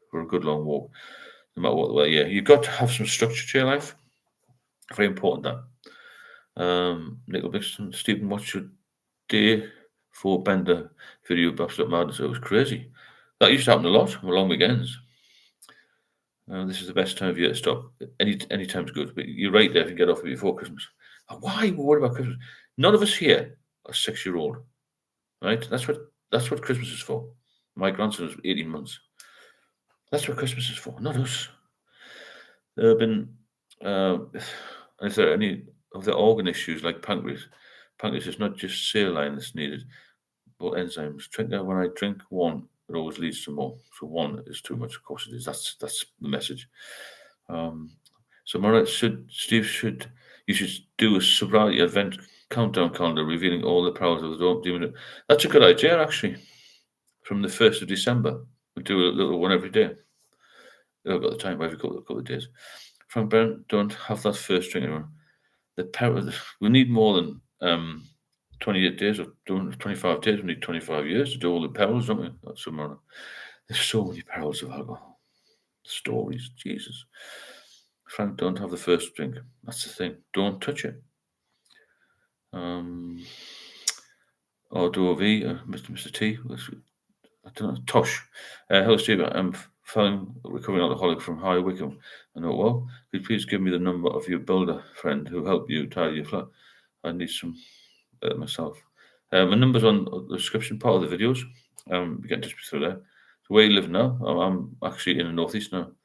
for a good long walk. No matter what the weather. Yeah, you've got to have some structure to your life. Very important that. Nicola Bixton, Stephen, what's your day for Bender video of Absolute Madness? It was crazy. That used to happen a lot on long weekends. This is the best time of year to stop. Any time's good, but you're right there if you get off it before Christmas. Why are we worried about Christmas? None of us here are 6-year-old, right? That's what Christmas is for. My grandson was 18 months. That's what Christmas is for, not us. There have been, is there any of the organ issues like pancreas? Pancreas is not just saline that's needed, but enzymes. When I drink one, it always leads to more. So one is too much. Of course it is. That's the message. So Marat Steve should do a sobriety event countdown calendar revealing all the powers of the demon. That's a good idea, actually. From the 1st of December, we do a little one every day. I've got the time every couple of days. Frank Brown, don't have that first drink anymore. The power. We need more than 28 days or 25 days. We need 25 years to do all the perils, don't we? That's some. There's so many perils of alcohol. Stories, Jesus. Frank, don't have the first drink. That's the thing. Don't touch it. Or do OV, Mr. T. I don't know. Tosh. Hello, Steve. I'm recovering alcoholic from High Wycombe. I know well. Could you please give me the number of your builder friend who helped you tidy your flat? I need some myself. My number's on the description part of the videos. You get in touch through there. So where you live now? I'm actually in the northeast now.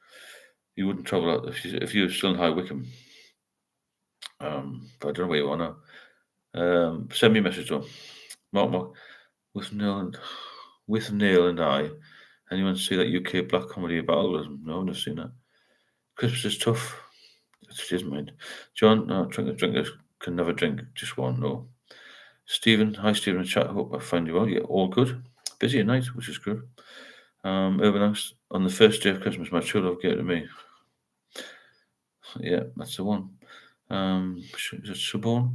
You wouldn't travel out if you're still in High Wycombe. But I don't know where you are now. Send me a message though. Mark, with Neil and I. Anyone see that UK black comedy about alcoholism? No, I've never seen that. Christmas is tough. It isn't mind. John, no, drinkers can never drink just one. No. Stephen, hi Stephen, chat. Hope I find you well. Yeah, all good. Busy at night, which is good. Urban Angst, on the first day of Christmas, my true love gave to me. Yeah, that's the one. Is it Suborn?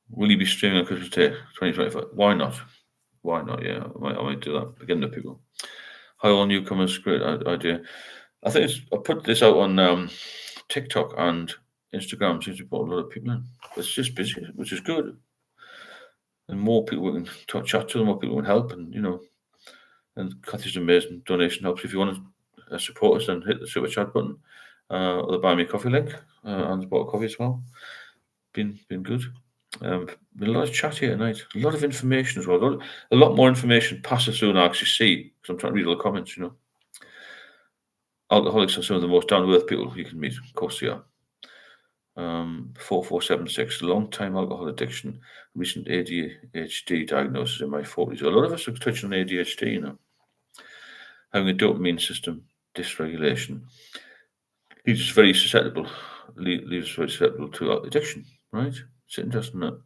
Will you be streaming on Christmas Day 2025? Why not? Why not? Yeah, I might do that. Again, the people. Hi, all newcomers. Great idea. I think I put this out on TikTok and Instagram. Seems to put a lot of people in. It's just busy, which is good. And more people we can chat to them, more people can help, and and Kathy's amazing donation helps. If you want to support us, then hit the super chat button or the buy me a coffee link, and bought a coffee as well. Been good. Been a lot of chat here tonight. A lot of information as well. A lot more information passes through than I actually see because I'm trying to read all the comments. Alcoholics are some of the most down to earth people you can meet. Of course they are. 4476, long-time alcohol addiction, recent ADHD diagnosis in my 40s. A lot of us are touching on ADHD, having a dopamine system dysregulation leaves us very susceptible to addiction, right? It's interesting that.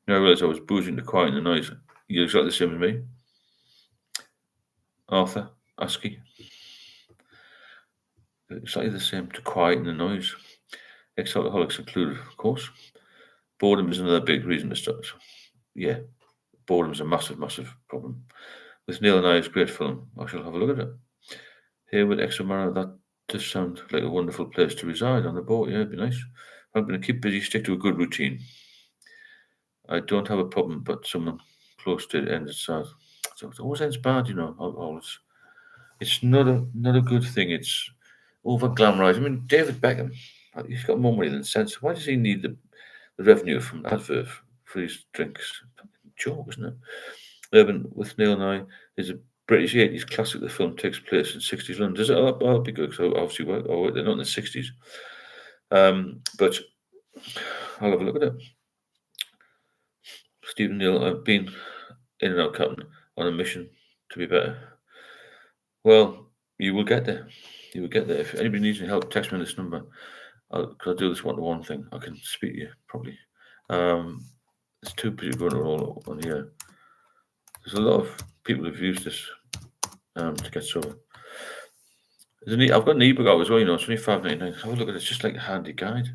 I realised I was boozing to quieten the noise. You're exactly the same as me. Arthur, Askey. Exactly the same, to quieten the noise. Ex-alcoholics included, of course. Boredom is another big reason to start. Yeah, boredom is a massive, massive problem. With Neil and I's great film, I shall have a look at it. Here with Exomara, that does sound like a wonderful place to reside on the boat. Yeah, it'd be nice. I'm going to keep busy, stick to a good routine. I don't have a problem, but someone close to the end is sad. So it always ends bad, always. It's not a good thing. It's over glamorized. I mean, David Beckham, he's got more money than sense. Why does he need the revenue from advert for his drinks? Joke, isn't it? Urban with Neil and I is a British 80s classic. The film takes place in 60s London. Does it? That'll be good because obviously they're not in the 60s. But I'll have a look at it. Stephen Neil, I've been in and out Captain on a mission to be better. Well, you will get there. You will get there. If anybody needs any help, text me on this number. Because I do this one-to-one thing. I can speak to you probably. There's two people going all on here. There's a lot of people who've used this to get sober. I've got an ebook out as well. It's only $5.99. Have a look at it. It's just like a handy guide.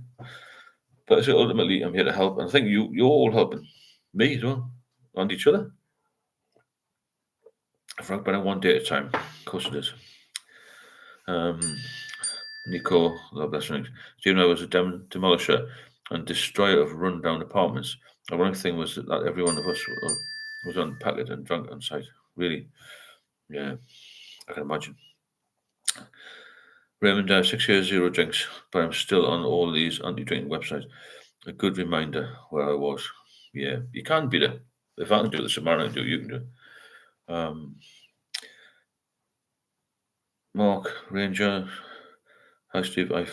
But ultimately, I'm here to help, and I think you're all helping me as well, and each other. Frank Brennan, one day at a time. Of course it is. Nico, God bless you. Stephen, I was a demolisher and destroyer of run-down apartments. The one thing was that every one of us was unpacked and drunk on site. Really, yeah, I can imagine. Raymond, 6 years, 0 drinks, but I'm still on all these anti-drinking websites. A good reminder where I was. Yeah, you can be there. If I can do it, Samara can do it, you can do it. Mark, Ranger, hi Steve, a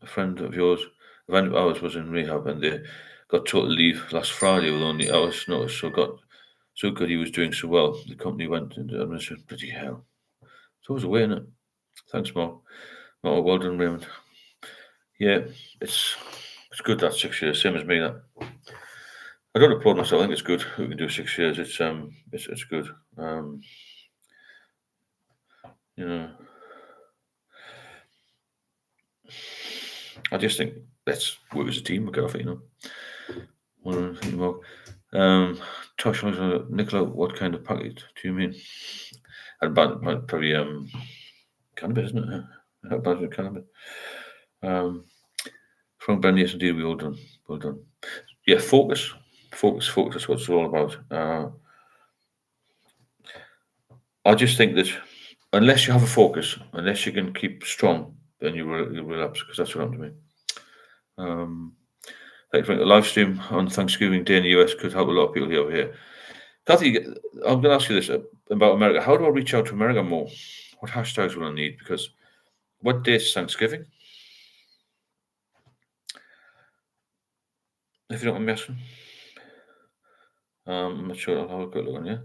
friend of yours, a friend of ours was in rehab and they got told to leave last Friday with only hours notice, so good he was doing so well. The company went into administration. Bloody hell. It's always a way, isn't it? Thanks, Mark. Well done, Raymond. Yeah, it's good that 6 years, same as me. That I don't applaud myself. I think it's good. We can do 6 years. It's good. I just think let's work as a team. We'll get off it. One thing more. Tosh, Nicola, what kind of package do you mean? And probably cannabis, isn't it? How bad is cannabis? From Ben, yes, indeed, we all done. Well done. Yeah, focus. That's what it's all about. I just think that unless you have a focus, unless you can keep strong, then you will relapse, because that's what happened to me. I think a live stream on Thanksgiving Day in the US could help a lot of people over here. Kathy, I'm going to ask you this about America. How do I reach out to America more? What hashtags will I need? Because what day is Thanksgiving? If you don't mind me asking. I'm not sure. I'll have a quick look on you.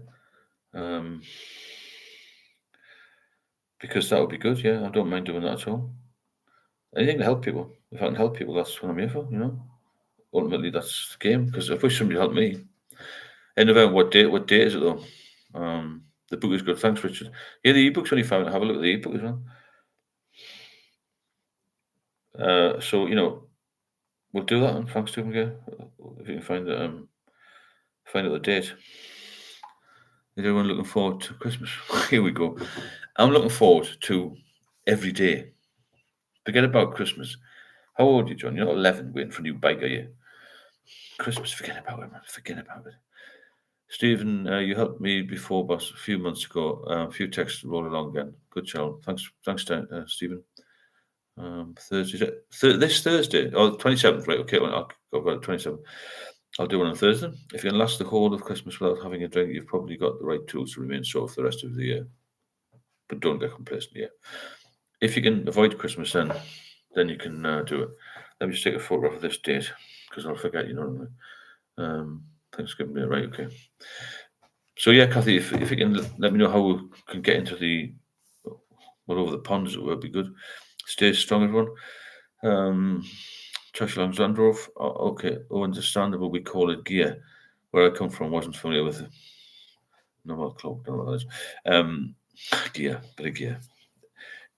Because that would be good. Yeah, I don't mind doing that at all. Anything to help people. If I can help people, that's what I'm here for. Ultimately, that's the game. Because I wish somebody helped me. End of November. What date is it though? The book is good. Thanks, Richard. Yeah, the ebook's only £5. Have a look at the ebook as well. So we'll do that. And thanks to him again. If you can find out the date. Is everyone looking forward to Christmas? Here we go. I'm looking forward to every day. Forget about Christmas. How old are you, John? You're not 11 waiting for a new bike, are you? Christmas, forget about it, man. Forget about it. Stephen, you helped me before, boss, a few months ago. A few texts roll along again. Good channel. Thanks, Stephen. Thursday, this Thursday, 27th, right? Okay, well, I've got it 27th. I'll do one on Thursday. If you can last the whole of Christmas without having a drink, you've probably got the right tools to remain sober for the rest of the year. But don't get complacent, yeah. If you can avoid Christmas, then you can do it. Let me just take a photograph of this date, because I'll forget, you know what I mean? Thanksgiving Day, right? Okay. So yeah, Kathy, if you can let me know how we can get into the over the pond, as it would be good. Stay strong, everyone. Trash Langs Land Rover. Okay, understandable. We call it gear. Where I come from, wasn't familiar with it. No, cloak. Don't know what that is. Gear, bit of gear.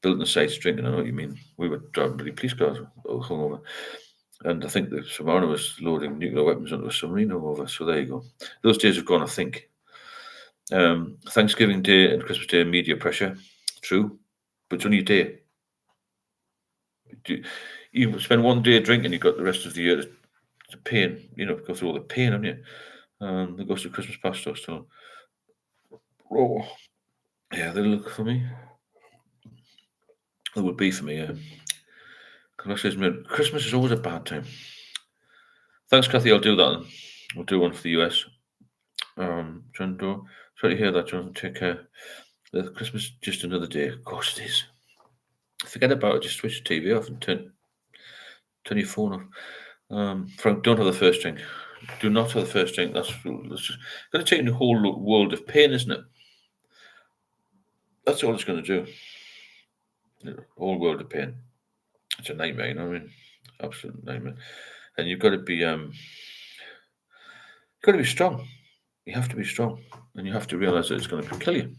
Built in the sites, drinking. I know what you mean. We were driving bloody police cars hungover. And I think the Submariner was loading nuclear weapons onto a submarine over. So there you go. Those days have gone, I think. Thanksgiving Day and Christmas Day, media pressure. True. But it's only a day. You spend one day drinking, you've got the rest of the year to pain, go through all the pain, haven't you? There goes the Christmas pasta still. Oh, yeah, they look for me. It would be for me, yeah. Christmas is always a bad time. Thanks, Kathy. I'll do that then. We'll do one for the US. John Doe. Sorry to hear that, Jonathan. Take care. Christmas just another day. Of course it is. Forget about it. Just switch the TV off and turn your phone off. Frank, don't have the first drink. Do not have the first drink. That's just going to take the whole world of pain, isn't it? That's all it's going to do. The whole world of pain. It's a nightmare, you know what I mean? Absolute nightmare. And you've got to be strong. You have to be strong, and you have to realise that it's going to kill you.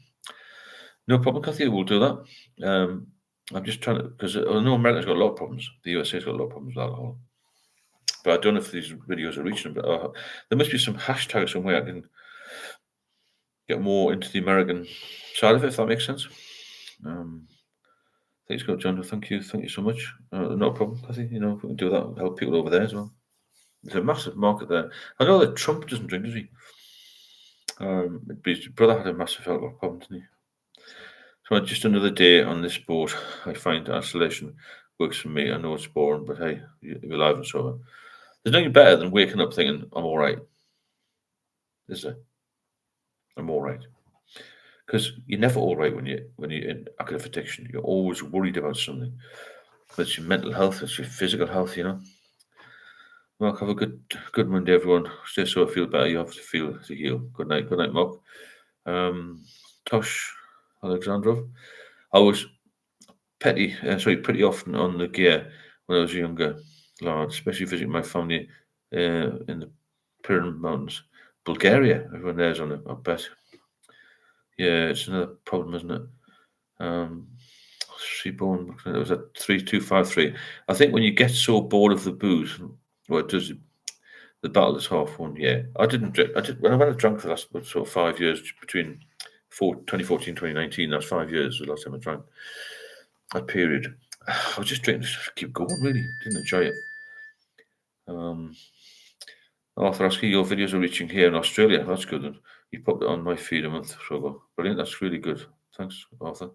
No problem, Kathy. We'll do that. I'm just trying to, because I know America's got a lot of problems. The USA's got a lot of problems with alcohol. But I don't know if these videos are reaching them. But there must be some hashtag somewhere I can get more into the American side of it, if that makes sense. Thanks, God, John. Thank you so much. No problem, Kathy. If we can do that, help people over there as well. There's a massive market there. I know that Trump doesn't drink, does he? His brother had a massive alcohol problem, didn't he? So just another day on this boat. I find isolation works for me. I know it's boring, but hey, you're alive and sober. There's nothing better than waking up thinking, I'm all right. Is there? I'm all right. Because you're never all right when you're in active addiction. You're always worried about something. It's your mental health, it's your physical health, Mark, have a good Monday, everyone. Stay so I feel better. You have to feel to heal. Good night, Mark. Tosh Alexandrov. I was pretty often on the gear when I was younger, Lord, especially visiting my family in the Pyrenees Mountains. Bulgaria, everyone there's on it, I bet. Yeah, it's another problem, isn't it? Seaborn, it was at 3253. I think when you get so bored of the booze, it does. The battle is half won. Yeah, I didn't drink. When I drank for the last sort of 5 years between 2014 and 2019. That's 5 years. The last time I drank. That period, I was just drinking to keep going. Really, didn't enjoy it. Arthur asking, your videos are reaching here in Australia. That's good. And you put it on my feed a month or so ago. Brilliant. That's really good. Thanks, Arthur.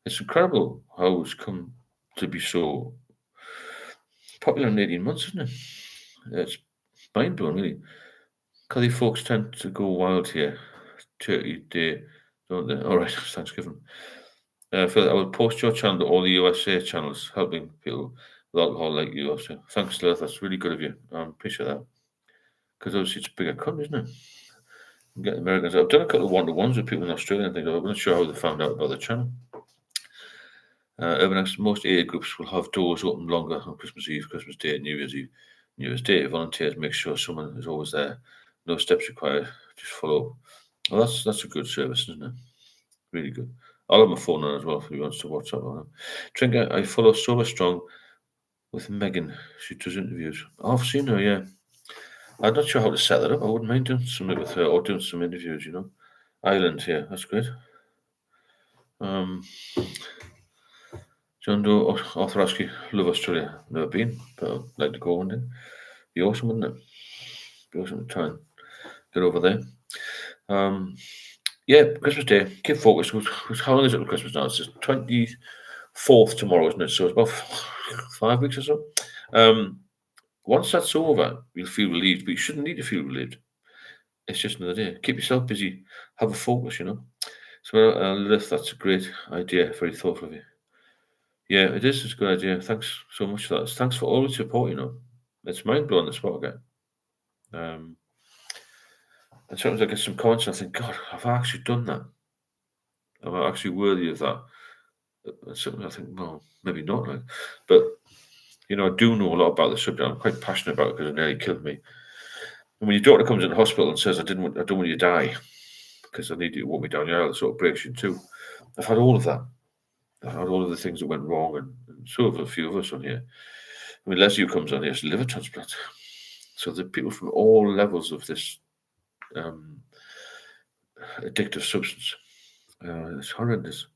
It's incredible how it's come to be so popular in 18 months, isn't it? It's mind-blowing, really. Because the folks tend to go wild here. Turkey Day, don't they? All right, Thanksgiving. Phil, I will post your channel to all the USA channels, helping people with alcohol like you. Also. Thanks, Lilith. That's really good of you. I appreciate that. Because obviously it's a bigger country, isn't it? Get Americans. I've done a couple of one-to-ones with people in Australia and things. I'm not sure how they found out about the channel. Most AA groups will have doors open longer on Christmas Eve, Christmas Day, New Year's Eve, New Year's Day. Volunteers make sure someone is always there. No steps required just follow up. Well, that's a good service, isn't it? Really good. I'll have my phone on as well if he wants to WhatsApp on him. Trinket, I follow Sober Strong with Megan. She does interviews. I've seen her, yeah. I'm not sure how to set that up. I wouldn't mind doing something with her or doing some interviews, Ireland, yeah, that's great. John Doe, Arthur Askew, love Australia. Never been, but I'd like to go one day. Be awesome, wouldn't it? Be awesome to try and get over there. Yeah, Christmas Day. Keep focused. How long is it for Christmas now? It's the 24th tomorrow, isn't it? So it's about 5 weeks or so. Once that's over, you'll feel relieved, but you shouldn't need to feel relieved. It's just another day. Keep yourself busy. Have a focus, So, Lilith, that's a great idea. Very thoughtful of you. Yeah, it is. It's a good idea. Thanks so much for that. Thanks for all the support, It's mind-blowing, the spot again. And sometimes I get some comments and I think, God, have I actually done that? Am I actually worthy of that? Something I think, well, maybe not. But, I do know a lot about the subject. I'm quite passionate about it because it nearly killed me. And when your daughter comes into hospital and says, I don't want you to die because I need you to walk me down the aisle, it sort of breaks you too. I've had all of that. I've had all of the things that went wrong, and so have a few of us on here. I mean, Leslie, who comes on here, has a liver transplant. So the people from all levels of this addictive substance. It's horrendous.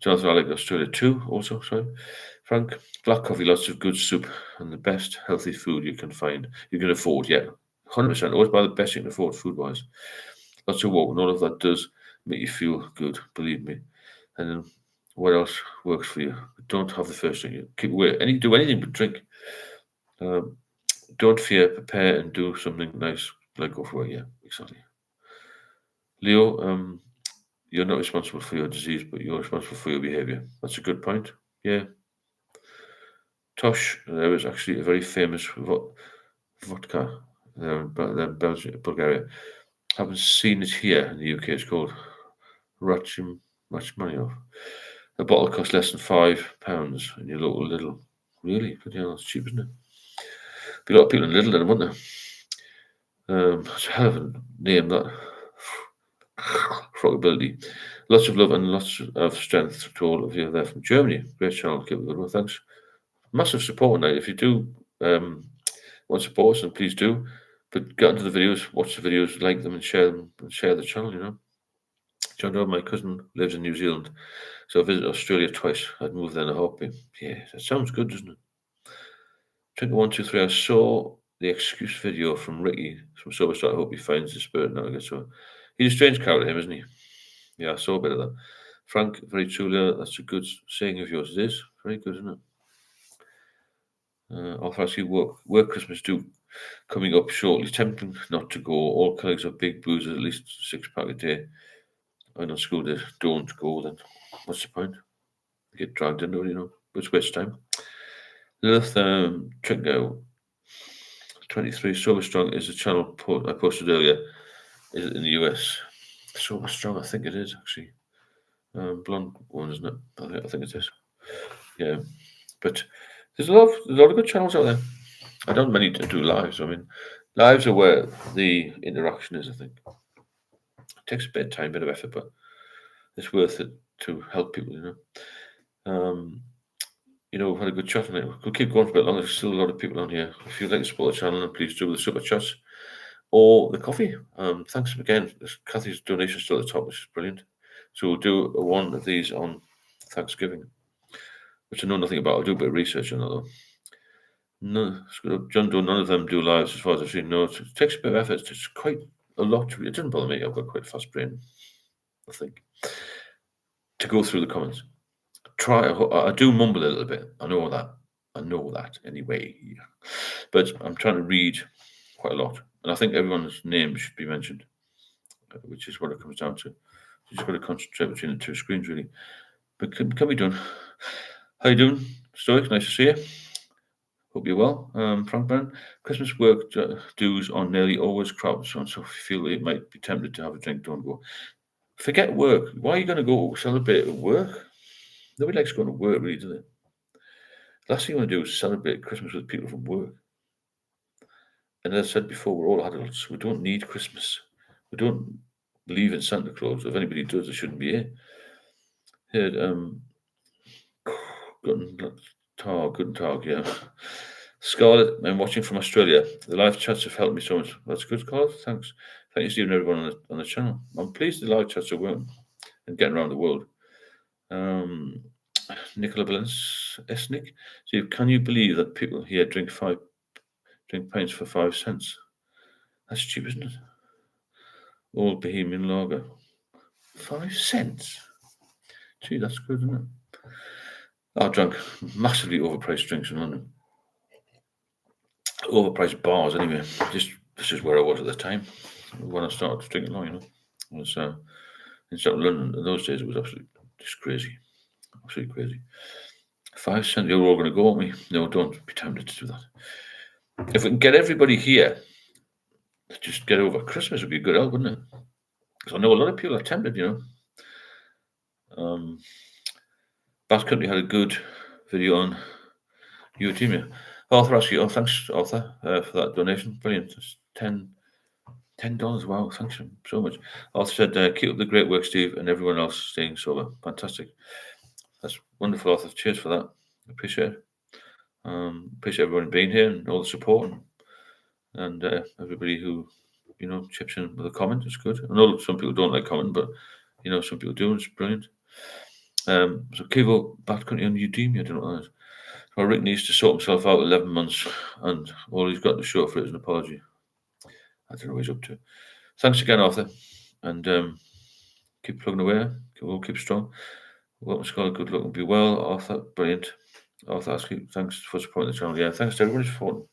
Jonathan, I like Australia too, also, sorry. Frank, black coffee, lots of good soup, and the best healthy food you can afford, yeah. 100%, always buy the best you can afford food-wise. Lots of walk, and all of that does make you feel good, believe me. And then what else works for you? Don't have the first thing. Keep away. Do anything but drink. Don't fear, prepare, and do something nice, like go for it. Yeah, exactly. Leo, you're not responsible for your disease, but you're responsible for your behaviour. That's a good point. Yeah. Tosh, there was actually a very famous vodka there in Belgium, Bulgaria. Haven't seen it here in the UK. It's called Rachmaninoff. A bottle costs less than £5 in your local Lidl. Really? Bloody hell, that's cheap, isn't it? Be a lot of people in Lidl then, wouldn't there? It's a hell of a name, that. Frogability. Lots of love and lots of strength to all of you there from Germany. Great channel. Keep it good one. Thanks. Massive support tonight. If you do want to support us, and please do. But get into the videos, watch the videos, like them, and share the channel, John Doe, my cousin, lives in New Zealand. So I visited Australia twice. I'd move there in a heartbeat. Yeah, that sounds good, doesn't it? Trigger 1, 2, 3. I saw the excuse video from Ricky from Soberstar. I hope he finds the spirit now. I guess so. He's a strange character, him, isn't he? Yeah, I saw a bit of that. Frank, very truly, that's a good saying of yours. It is very good, isn't it? I'll ask you work Christmas do coming up shortly. Tempting not to go. All colleagues have big boozers, at least 6-pack a day. I know school days don't go. Then what's the point? You get dragged into it, It's waste time. Lilith, Trinko 23 Sober Strong is a channel I posted earlier. Is it in the US? Sober Strong, I think it is actually. Blonde one, isn't it? I think it is. Yeah, but there's a lot of good channels out there. I don't many to do lives. I mean, lives are where the interaction is. I think it takes a bit of time, bit of effort, but it's worth it to help people. We've had a good chat on it. We'll keep going for a bit longer. There's still a lot of people on here. If you'd like to support the channel, then please do with the super chats or the coffee. Thanks again. Kathy's donation still at the top, which is brilliant. So we'll do one of these on Thanksgiving, which I know nothing about. I'll do a bit of research on that though. No, John Doe, none of them do lives as far as I've seen. No, it takes a bit of effort. It's quite a lot. It doesn't bother me. I've got quite a fast brain, I think, to go through the comments. I do mumble a little bit. I know that anyway. But I'm trying to read quite a lot. And I think everyone's name should be mentioned, which is what it comes down to. You just got to concentrate between the two screens, really. But can we done? How you doing, Stoic? Nice to see you. Hope you're well. Frank Brown, Christmas work dues are nearly always crowded, so if you feel you might be tempted to have a drink, don't go. Forget work. Why are you going to go celebrate at work? Nobody likes going to work, really, do they? The last thing you want to do is celebrate Christmas with people from work. And as I said before, we're all adults. We don't need Christmas. We don't believe in Santa Claus. If anybody does, they shouldn't be here. Good talk, yeah. Scarlett, I'm watching from Australia. The live chats have helped me so much. That's good, Scarlett. Thanks. Thank you, Stephen, everyone on the channel. I'm pleased the live chats are working and getting around the world. Nicola Valence, Esnick. Steve, can you believe that people here drink pints for 5 cents? That's cheap, isn't it? Old Bohemian lager. 5 cents? Gee, that's good, isn't it? I drank massively overpriced drinks in London. Overpriced bars, anyway. This is where I was at the time when I started drinking along, It was in South London. In those days, it was absolutely just crazy. Absolutely crazy. 5 cents, you're all going to go at me. No, don't be tempted to do that. If we can get everybody here to just get over Christmas, would be a good help, wouldn't it? Because I know a lot of people are tempted, Bass Country had a good video on YouTube. Arthur asked you, thanks, Arthur, for that donation. Brilliant. It's $10. Wow, thanks so much. Arthur said, keep up the great work, Steve, and everyone else staying sober. Fantastic. That's wonderful, Arthur. Cheers for that. Appreciate it. Appreciate everyone being here and all the support and everybody who, chips in with a comment. It's good. I know some people don't like commenting, but, some people do, and it's brilliant. So Kivo Bass Country on Udemy, I don't know what that is. Well, Rick needs to sort himself out 11 months, and all he's got to show for it is an apology. I don't know what he's up to. Thanks again, Arthur, and keep plugging away. We'll keep strong. Welcome, Scott. Good luck and be well, Arthur. Brilliant. Arthur, thanks for supporting the channel. Yeah, thanks to everybody for supporting.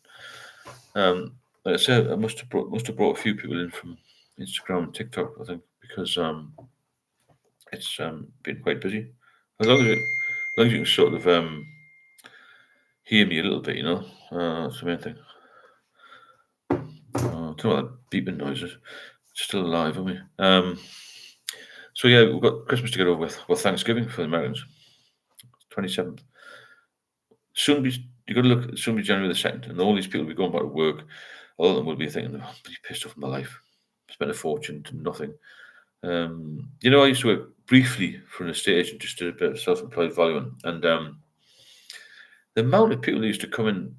Like I said, I must have brought a few people in from Instagram and TikTok, I think, because it's been quite busy. As long as you can sort of hear me a little bit, that's the main thing. Don't know what that beeping noise is. It's still alive, aren't we? So yeah, we've got Christmas to get over with. Well, Thanksgiving for the Americans, 27th. Soon be January the 2nd, and all these people will be going back to work. All of them will be thinking, I'm pretty pissed off in my life. Spent a fortune to nothing. I used to work briefly for an estate agent, just did a bit of self-employed valuing, and the amount of people that used to come in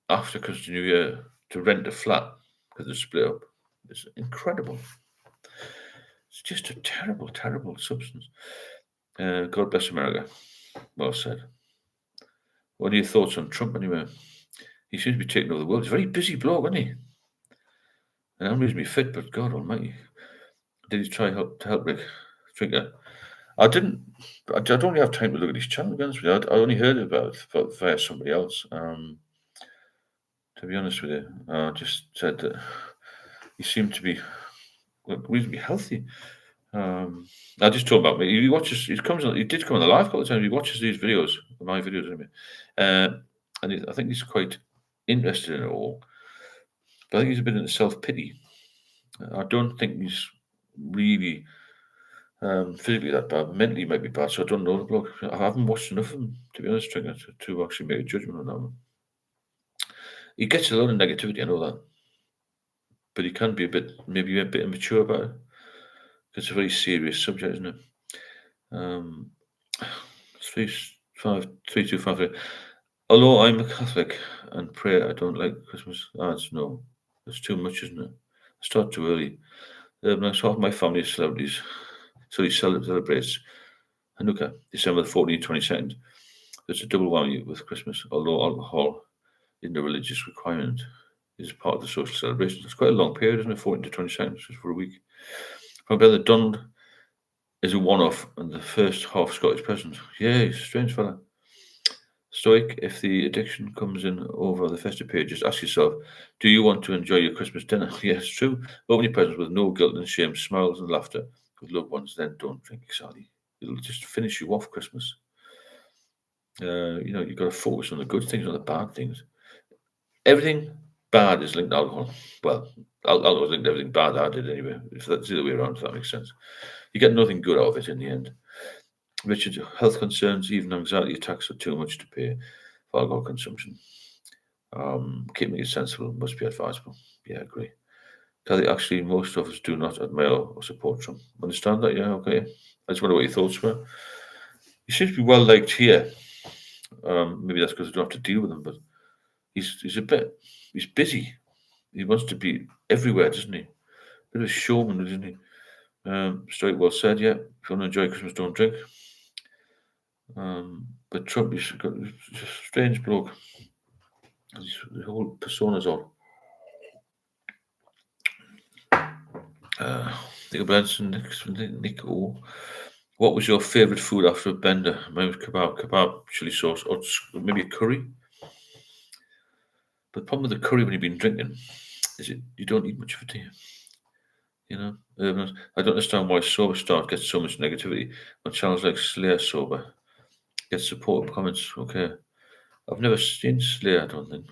after Christmas New Year to rent a flat because they split up is incredible. It's just a terrible, terrible substance. God bless America. Well said. What are your thoughts on Trump anyway? He seems to be taking over the world. He's a very busy bloke, isn't he? And I'm losing me fit, but God almighty. Did he try to help Rick Trigger? I don't really have time to look at his channel, to be honest with you. I only heard about it via somebody else. To be honest with you, I just said that he seemed to be reasonably healthy. I just told about me. He did come on the live a couple of times. He watches these videos, my videos anyway, and I think he's quite interested in it all. But I think he's a bit into self-pity. I don't think he's really physically that bad. Mentally, he might be bad. So I don't know the bloke. I haven't watched enough of him, to be honest, to actually make a judgment on that one. He gets a lot of negativity, I know that, but he can be maybe a bit immature about it. It's a very serious subject, isn't it? 3253. Although I'm a Catholic and pray, I don't like Christmas. It's too much, isn't it? I start too early. Half my family is celebrities, so he celebrates Hanukkah, December the 14th, 22nd. It's a double whammy with Christmas, although alcohol isn't a religious requirement. It's part of the social celebration. It's quite a long period, isn't it? 14th to 22nd, just for a week. My brother Donald is a one-off and the first half Scottish president. Yeah, he's a strange fella. Stoic, if the addiction comes in over the festive period, just ask yourself, do you want to enjoy your Christmas dinner? Yes, true. Open your presents with no guilt and shame, smiles and laughter with loved ones, then don't drink, exactly. It'll just finish you off Christmas. You've got to focus on the good things, not the bad things. Everything bad is linked to alcohol. Well, alcohol is linked to everything bad I did anyway. If that's the other way around, if that makes sense. You get nothing good out of it in the end. Richard, health concerns, even anxiety attacks are too much to pay for alcohol consumption. Keeping it sensible must be advisable. Yeah, I agree. Kathy, actually, most of us do not admire or support Trump. Understand that? Yeah, okay. I just wonder what your thoughts were. He seems to be well liked here. Maybe that's because I don't have to deal with him, but he's busy. He wants to be everywhere, doesn't he? Bit of a showman, isn't he? Straight well said, yeah. If you want to enjoy Christmas, don't drink. But Trump is a strange bloke. The whole persona's odd. Nick Benson, Nick O. What was your favourite food after a bender? Mine was kebab, chili sauce, or maybe a curry. But the problem with the curry when you've been drinking is you don't eat much of it, do you? You know, I don't understand why Sober Start gets so much negativity on channels like Slayer Sober. Gets supportive comments. Okay, I've never seen Slayer. I don't think.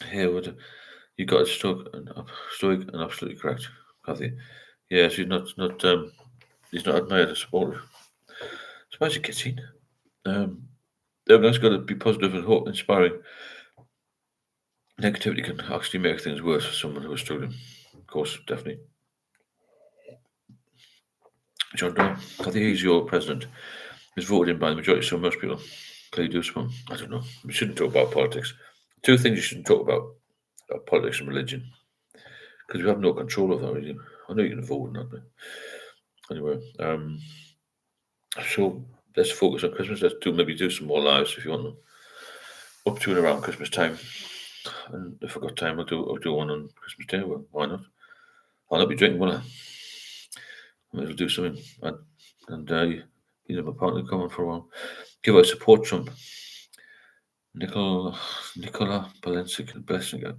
Hayward, you got it stoic and absolutely correct, Kathy. Yes, he's not admired or supported. Surprised he gets in. Everyone's got to be positive and hope inspiring. Negativity can actually make things worse for someone who is struggling. Of course, definitely. John Donald, Kathy, he's your president. He's voted in by the majority, so most people clearly do something. I don't know. We shouldn't talk about politics. Two things you shouldn't talk about are politics and religion. Because we have no control over that, really. I know you can vote on that, but anyway. So let's focus on Christmas. Let's maybe do some more lives if you want them. Up to and around Christmas time. And if I've got time, I'll do one on Christmas Day. Well, why not? I'll not be drinking, will I? I might as well do something. And you know, my partner coming for a while. Give out support Trump. Nicola Balensic.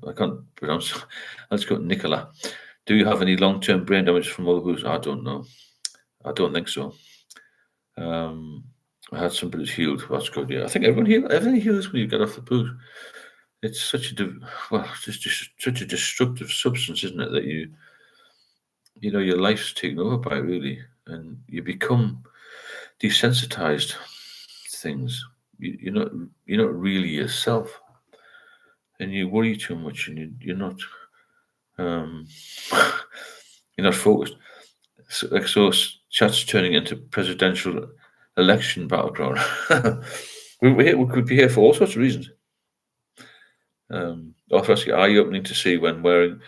I can't pronounce. Let's go Nicola. Do you have any long-term brain damage from all the booze? I don't know. I don't think so. I had some, but it's healed. That's good. Yeah, I think everything heals when you get off the booze. It's such just such a destructive substance, isn't it? That you know, your life's taken over by it, really, and you become desensitized to things. You're not really yourself, and you worry too much, and you're not you're not focused. So chat's turning into presidential election battleground. we could be here for all sorts of reasons. Also, eye-opening to see when wearing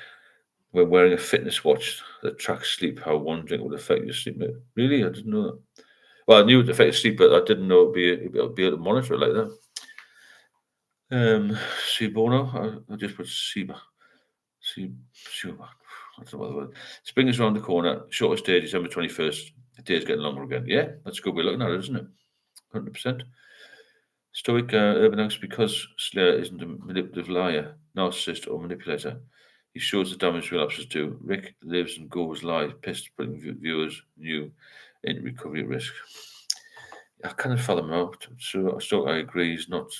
a fitness watch that tracks sleep, how one drink would affect your sleep. Really, I didn't know that. Well, I knew it would affect sleep, but I didn't know it'd be able to monitor it like that. Sibono, I just put Siba. I don't know what the word. Spring is around the corner. Shortest day, December 21st. The day's getting longer again. Yeah, that's a good way of looking at it, isn't it? 100%. Stoic Urban because Slayer isn't a manipulative liar, narcissist, or manipulator. He shows the damage relapses do. Rick lives and goes live, pissed, putting viewers new in recovery risk. I kind of follow him out. So I agree. He's not.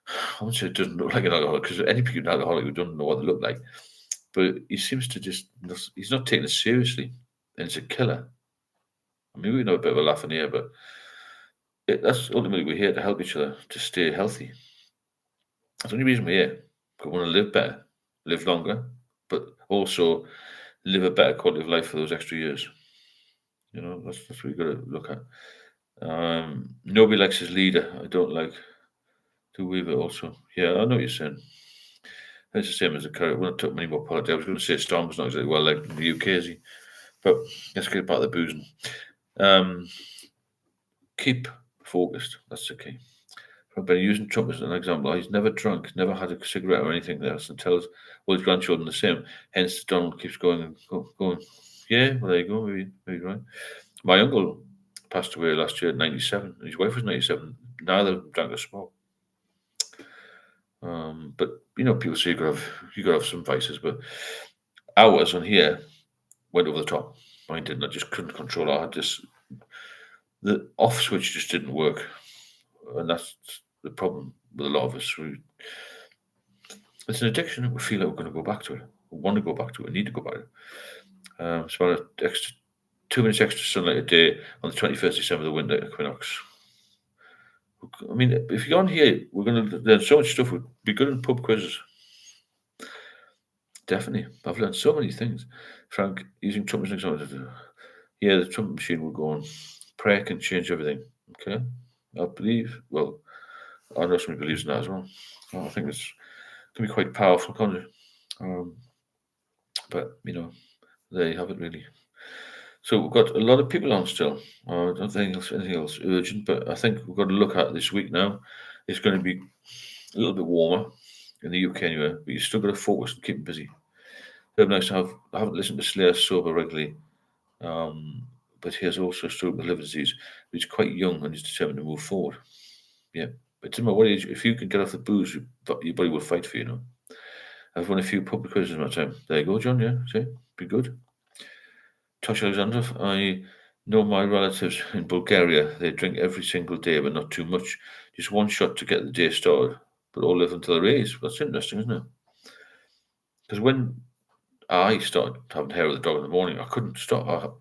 I won't say it doesn't look like an alcoholic because any people alcoholic who don't know what they look like, but he seems to he's not taking it seriously, and it's a killer. I mean, we know a bit of a laugh in here, but that's ultimately we're here to help each other to stay healthy. That's the only reason we're here. We want to live better, live longer, but also live a better quality of life for those extra years. You know, that's what we've got to look at. Nobody likes his leader. I don't like to Weaver also. Yeah, I know what you're saying. It's the same as the current. We don't talk many more politics. I was going to say Storm's not exactly well liked in the UK, is he? But let's get back to the boozing. Keep focused. That's the key. I've been using Trump as an example. He's never drunk, never had a cigarette or anything else, and tells all his grandchildren the same. Hence, Donald keeps going and going. Yeah, well, there you go. Maybe right. My uncle passed away last year at 97. His wife was 97. Neither of them drank or smoked. But you know, people say you got to have some vices, but ours on here went over the top. Mine didn't. I just couldn't control it. The off switch just didn't work, and that's the problem with a lot of us. It's an addiction. We feel like we're going to go back to it. We want to go back to it. We need to go back to it. It's about 2 minutes extra sunlight a day on the 21st December, the winter equinox. I mean, if you go on here, we're going to learn so much stuff. We'd be good in pub quizzes. Definitely. I've learned so many things. Frank, using Trump as an example, yeah, the Trump machine will go on. Prayer can change everything. Okay? I believe, well, I know somebody believes in that as well. I think it's can be quite powerful, can't it? But, there you have it, really. So we've got a lot of people on still. I don't think anything else urgent, but I think we've got to look at this week now. It's going to be a little bit warmer in the UK anyway, but you've still got to focus and keep them busy. It'd be nice to have. I haven't listened to Slayer sober regularly, but he has also struggled with liver disease. He's quite young and he's determined to move forward. Yeah, but it doesn't matter what age. If you can get off the booze, your body will fight for you. I've won a few pub quizzes in my time. There you go, John. Yeah, see, be good. Tosh Alexandrov, I know my relatives in Bulgaria. They drink every single day, but not too much. Just one shot to get the day started, but all live until their age. That's interesting, isn't it? Because when I started having hair with the dog in the morning, I couldn't stop.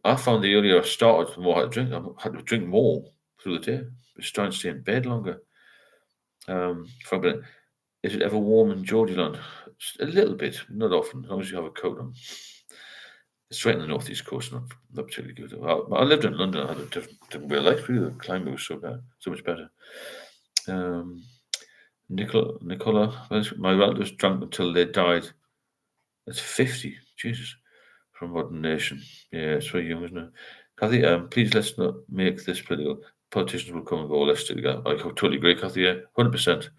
I found the earlier I started, the more I had to drink. I had to drink more through the day. Just try and stay in bed longer. Is it ever warm in Geordieland? A little bit, not often, as long as you have a coat on. It's right in the northeast coast, not particularly good. I lived in London. I had a different way of life. Really, the climate was so much better. Nicola, my relatives drank until they died. That's 50. Jesus, from Modern Nation. Yeah, it's very young, isn't it? Kathy, please let's not make this political. Politicians will come and go. Let's stick together. I totally agree, Kathy. Yeah, 100%.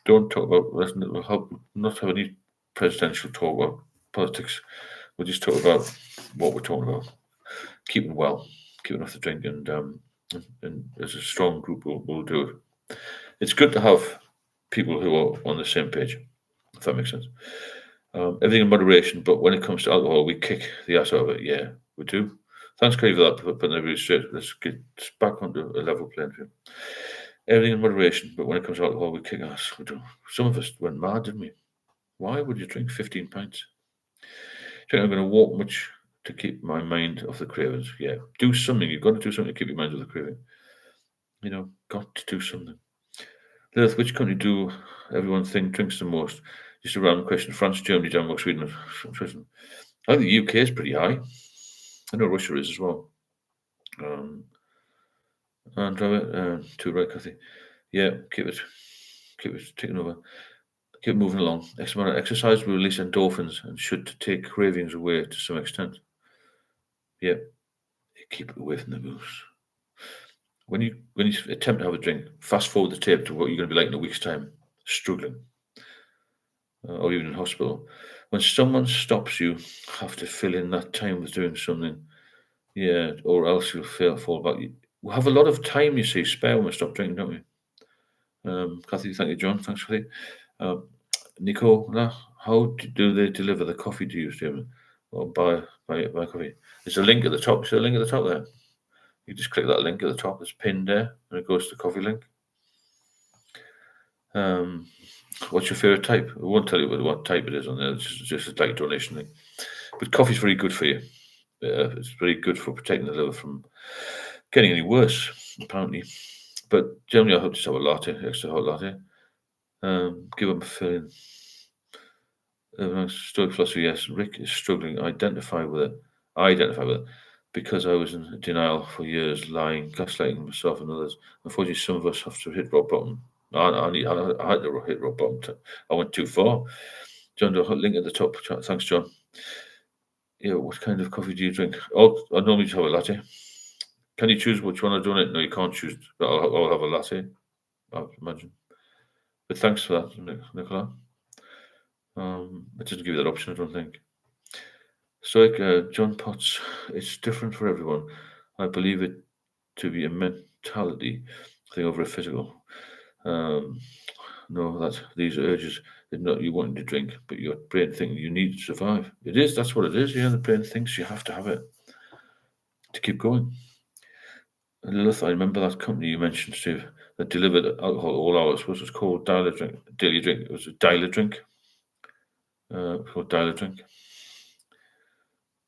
Don't talk about. Let's not have any presidential talk about politics. We'll just talk about what we're talking about. Keeping well, keeping off the drink, and as a strong group, we'll do it. It's good to have people who are on the same page, if that makes sense. Everything in moderation, but when it comes to alcohol, we kick the ass out of it. Yeah, we do. Thanks, Craig, for that, for putting everybody straight. Let's get back onto a level playing field. Everything in moderation, but when it comes to alcohol, we kick ass. We do. Some of us went mad, didn't we? Why would you drink 15 pints? So I'm going to walk much to keep my mind off the cravings. Yeah, do something. You've got to do something to keep your mind off the craving. Got to do something. Lilith, which country do everyone think drinks the most? Just a random question. France, Germany, Denmark, Sweden, Switzerland. I think the UK is pretty high. I know Russia is as well. And too right, Kathy. Yeah, keep it taking over. Keep moving along. Exercise will release endorphins and should take cravings away to some extent. Yeah, keep it away from the booze. When you attempt to have a drink, fast forward the tape to what you're going to be like in a week's time, struggling, or even in hospital. When someone stops you, have to fill in that time with doing something, yeah, or else you'll fall back. We have a lot of time, you see, spare when we stop drinking, don't we? Kathy, thank you, John. Thanks, Kathy. Nicola, how do they deliver the coffee to you, Stephen? Or buy coffee? There's a link at the top. Is there a link at the top there? You just click that link at the top. It's pinned there, and it goes to the coffee link. What's your favorite type? I won't tell you what type it is on there. It's just a like donation thing. But coffee's very good for you. It's very good for protecting the liver from getting any worse, apparently. But generally, I hope to have a latte, extra hot latte. Give them a filling. Stoic philosophy, yes. Rick is struggling. I identify with it because I was in denial for years, lying, gaslighting myself and others. Unfortunately, some of us have to hit rock bottom. I had to hit rock bottom. I went too far. John, the link at the top. Thanks, John. Yeah, what kind of coffee do you drink? Oh, I normally just have a latte. Can you choose which one I donate? No, you can't choose. But I'll have a latte, I imagine. But thanks for that, Nicola. It doesn't give you that option, I don't think. Stoic, John Potts, it's different for everyone. I believe it to be a mentality thing over a physical. No, that these urges is not you wanting to drink, but your brain thinking you need to survive. It is, that's what it is. Yeah, the brain thinks you have to have it to keep going. And Lilith, I remember that company you mentioned, Steve, that delivered alcohol all hours. What was it called? Daily Drink. It was a Dialer Drink. Called Dialer Drink.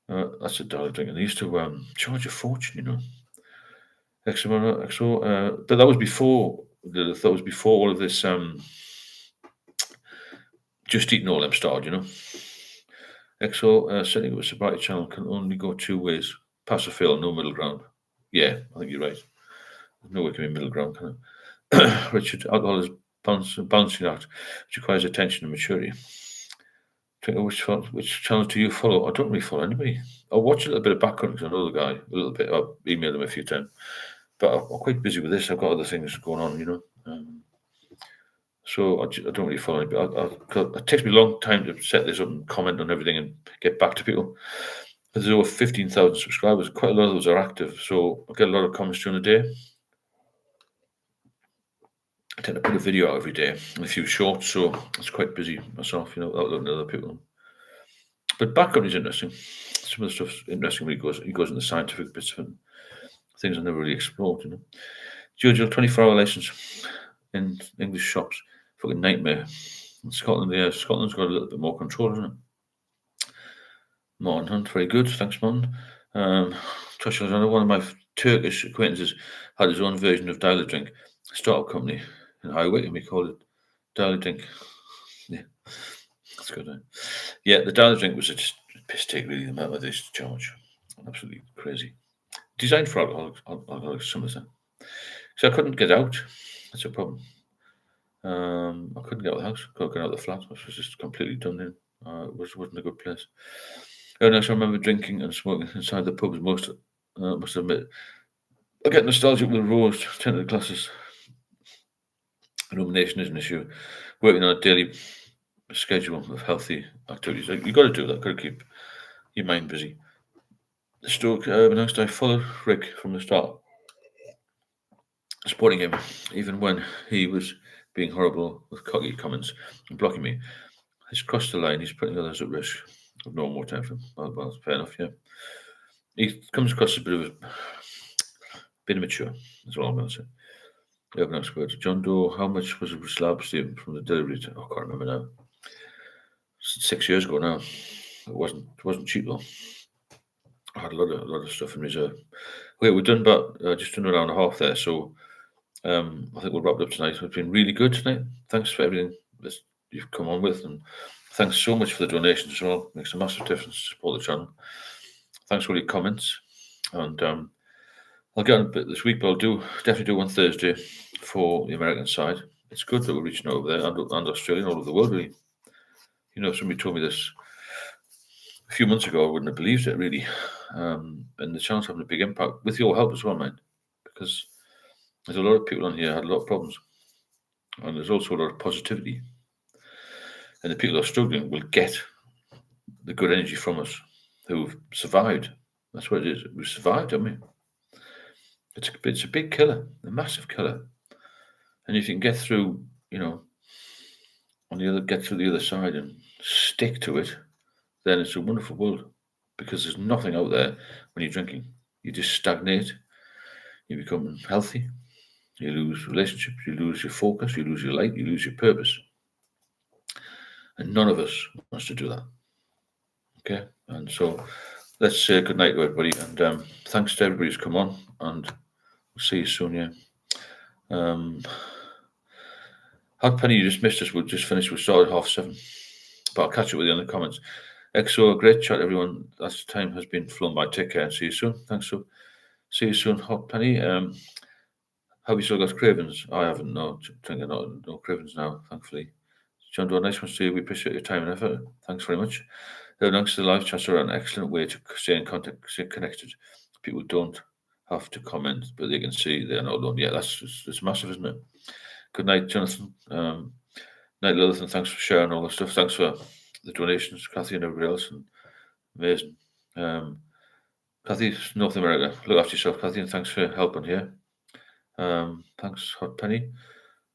That's a Dialer Drink. And they used to charge a fortune, but that was before all of this just eating all them starred, EXO, setting up a sobriety channel can only go two ways. Pass or fail, no middle ground. Yeah, I think you're right. There's no way can be middle ground, can it? Richard, alcohol is balancing act, which requires attention and maturity. Which channels do you follow? I don't really follow anybody. I'll watch a little bit of background because I know the guy a little bit. I've emailed him a few times. But I'm quite busy with this. I've got other things going on, so I don't really follow anybody. It takes me a long time to set this up and comment on everything and get back to people. There's over 15,000 subscribers. Quite a lot of those are active. So I get a lot of comments during the day. I tend to put a video out every day and a few shorts, so it's quite busy myself, without looking at other people. But background is interesting. Some of the stuff's interesting when he goes into scientific bits of it. Things I never really explored, Jojo 24-hour license in English shops. Fucking nightmare. In Scotland, Scotland's got a little bit more control, isn't it? Martin Hunt, very good. Thanks, Martin. Josh, one of my Turkish acquaintances had his own version of Dial a Drink, a startup company in High Wycombe. We called it Dial a Drink. Yeah, that's good. Yeah, the Dial a Drink was a piss take, really, the amount of this charge. Absolutely crazy. Designed for alcoholics, some of them. So I couldn't get out. That's a problem. I couldn't get out of the house. Couldn't get out of the flat. I was just completely done in. It wasn't a good place. And I remember drinking and smoking inside the pubs. Must admit, I get nostalgic with rose tinted glasses. Illumination is an issue. Working on a daily schedule of healthy activities. You've got to do that. Got to keep your mind busy. The Stoke announced I followed Rick from the start, supporting him even when he was being horrible with cocky comments and blocking me. He's crossed the line. He's putting others at risk. I've no more time for him. Well, fair enough, yeah. He comes across a bit immature. That's all I'm going to say. Urban Expert. John Doe, how much was a slab, Stephen, from the delivery? I can't remember now. 6 years ago now. It wasn't cheap though. I had a lot of stuff in reserve. Okay, we're done, but just done an hour and a half there. So I think we'll wrap it up tonight. It's been really good tonight. Thanks for everything that you've come on with, and thanks so much for the donations as well. Makes a massive difference to support the channel. Thanks for all your comments, and I'll get on a bit this week, but I'll definitely do one Thursday for the American side. It's good that we're reaching over there and Australia and all over the world, really. Somebody told me this a few months ago. I wouldn't have believed it, really. And the channel's having a big impact with your help as well, man, because there's a lot of people on here who had a lot of problems, and there's also a lot of positivity. And the people who are struggling will get the good energy from us who've survived. That's what it is. We've survived, haven't we? It's a big killer, a massive killer. And if you can get through, get through the other side and stick to it, then it's a wonderful world, because there's nothing out there when you're drinking. You just stagnate. You become healthy. You lose relationships. You lose your focus. You lose your light. You lose your purpose. And none of us wants to do that. Okay? And so let's say good night to everybody. And thanks to everybody who's come on. And we'll see you soon, yeah. Hot Penny, you just missed us. We'll just finish. We started 7:30. But I'll catch up with you in the comments. EXO, great chat, everyone. That time has been flown by. Take care and see you soon. Thanks. So see you soon, Hot Penny. Have you still got cravings? I haven't. No, no cravings now, thankfully. John Doe, nice one to you. We appreciate your time and effort. Thanks very much. Thanks to the live chats are an excellent way to stay in contact, stay connected. People don't have to comment, but they can see they're not alone. Yeah, it's massive, isn't it? Good night, Jonathan. Night, Lilith, thanks for sharing all the stuff. Thanks for the donations, Kathy and everybody else. And amazing. Kathy, North America. Look after yourself, Kathy, and thanks for helping here. Thanks, Hot Penny.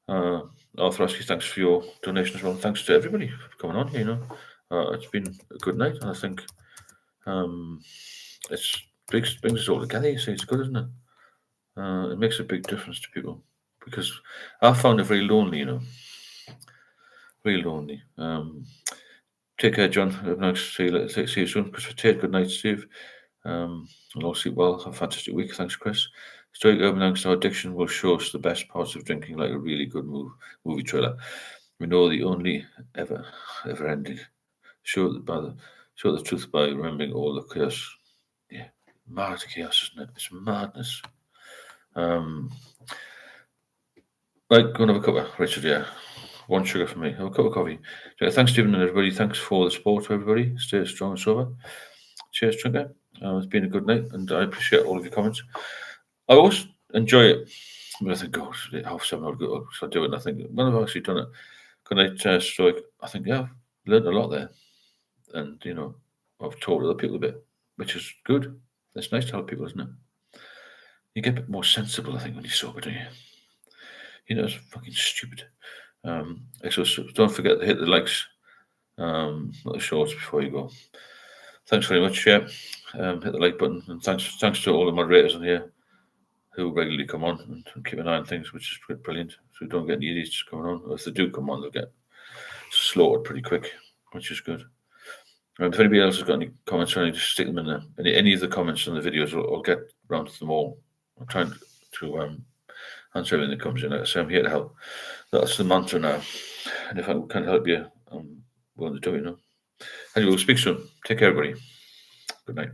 Arthur Askew, thanks for your donation as well. Thanks to everybody for coming on here. It's been a good night, and I think it brings us all together. You see, it's good, isn't it? It makes a big difference to people, because I found it very lonely, very lonely. Take care, John. Nice to see you soon. Christopher Tate, good night, Steve. And all sleep well. Have a fantastic week. Thanks, Chris. Stoic Urban Angst, Our Addiction will show us the best parts of drinking, like a really good movie trailer. We know the only ever ending. Show the truth by remembering all the chaos. Yeah, mad chaos, isn't it? It's madness. Right, go and have a cuppa, Richard. Yeah, one sugar for me. Have a cup of coffee. Thanks, Stephen, and everybody. Thanks for the support, everybody. Stay strong and sober. Cheers, Trinker. It's been a good night, and I appreciate all of your comments. I always enjoy it. I mean, I think, God, 7:30, I'll go. So I do it, and I think, when I've actually done it, good night, Stoic. I think, yeah, I've learned a lot there, and I've taught other people a bit, which is good. It's nice to help people, isn't it? You get a bit more sensible, I think, when you're sober, don't you? It's fucking stupid. So don't forget to hit the likes, little shorts before you go. Thanks very much. Yeah, hit the like button, and thanks to all the moderators in here who regularly come on and keep an eye on things, which is brilliant. So we don't get any idiots coming on. Or if they do come on, they'll get slaughtered pretty quick, which is good. And if anybody else has got any comments or anything, just stick them in there. Any of the comments on the videos, I'll get round to them all. I'm trying to answer everything that comes in. Like I say, I'm here to help. That's the mantra now. And if I can help you, I'm willing to do it. Anyway, we'll speak soon. Take care, everybody. Good night.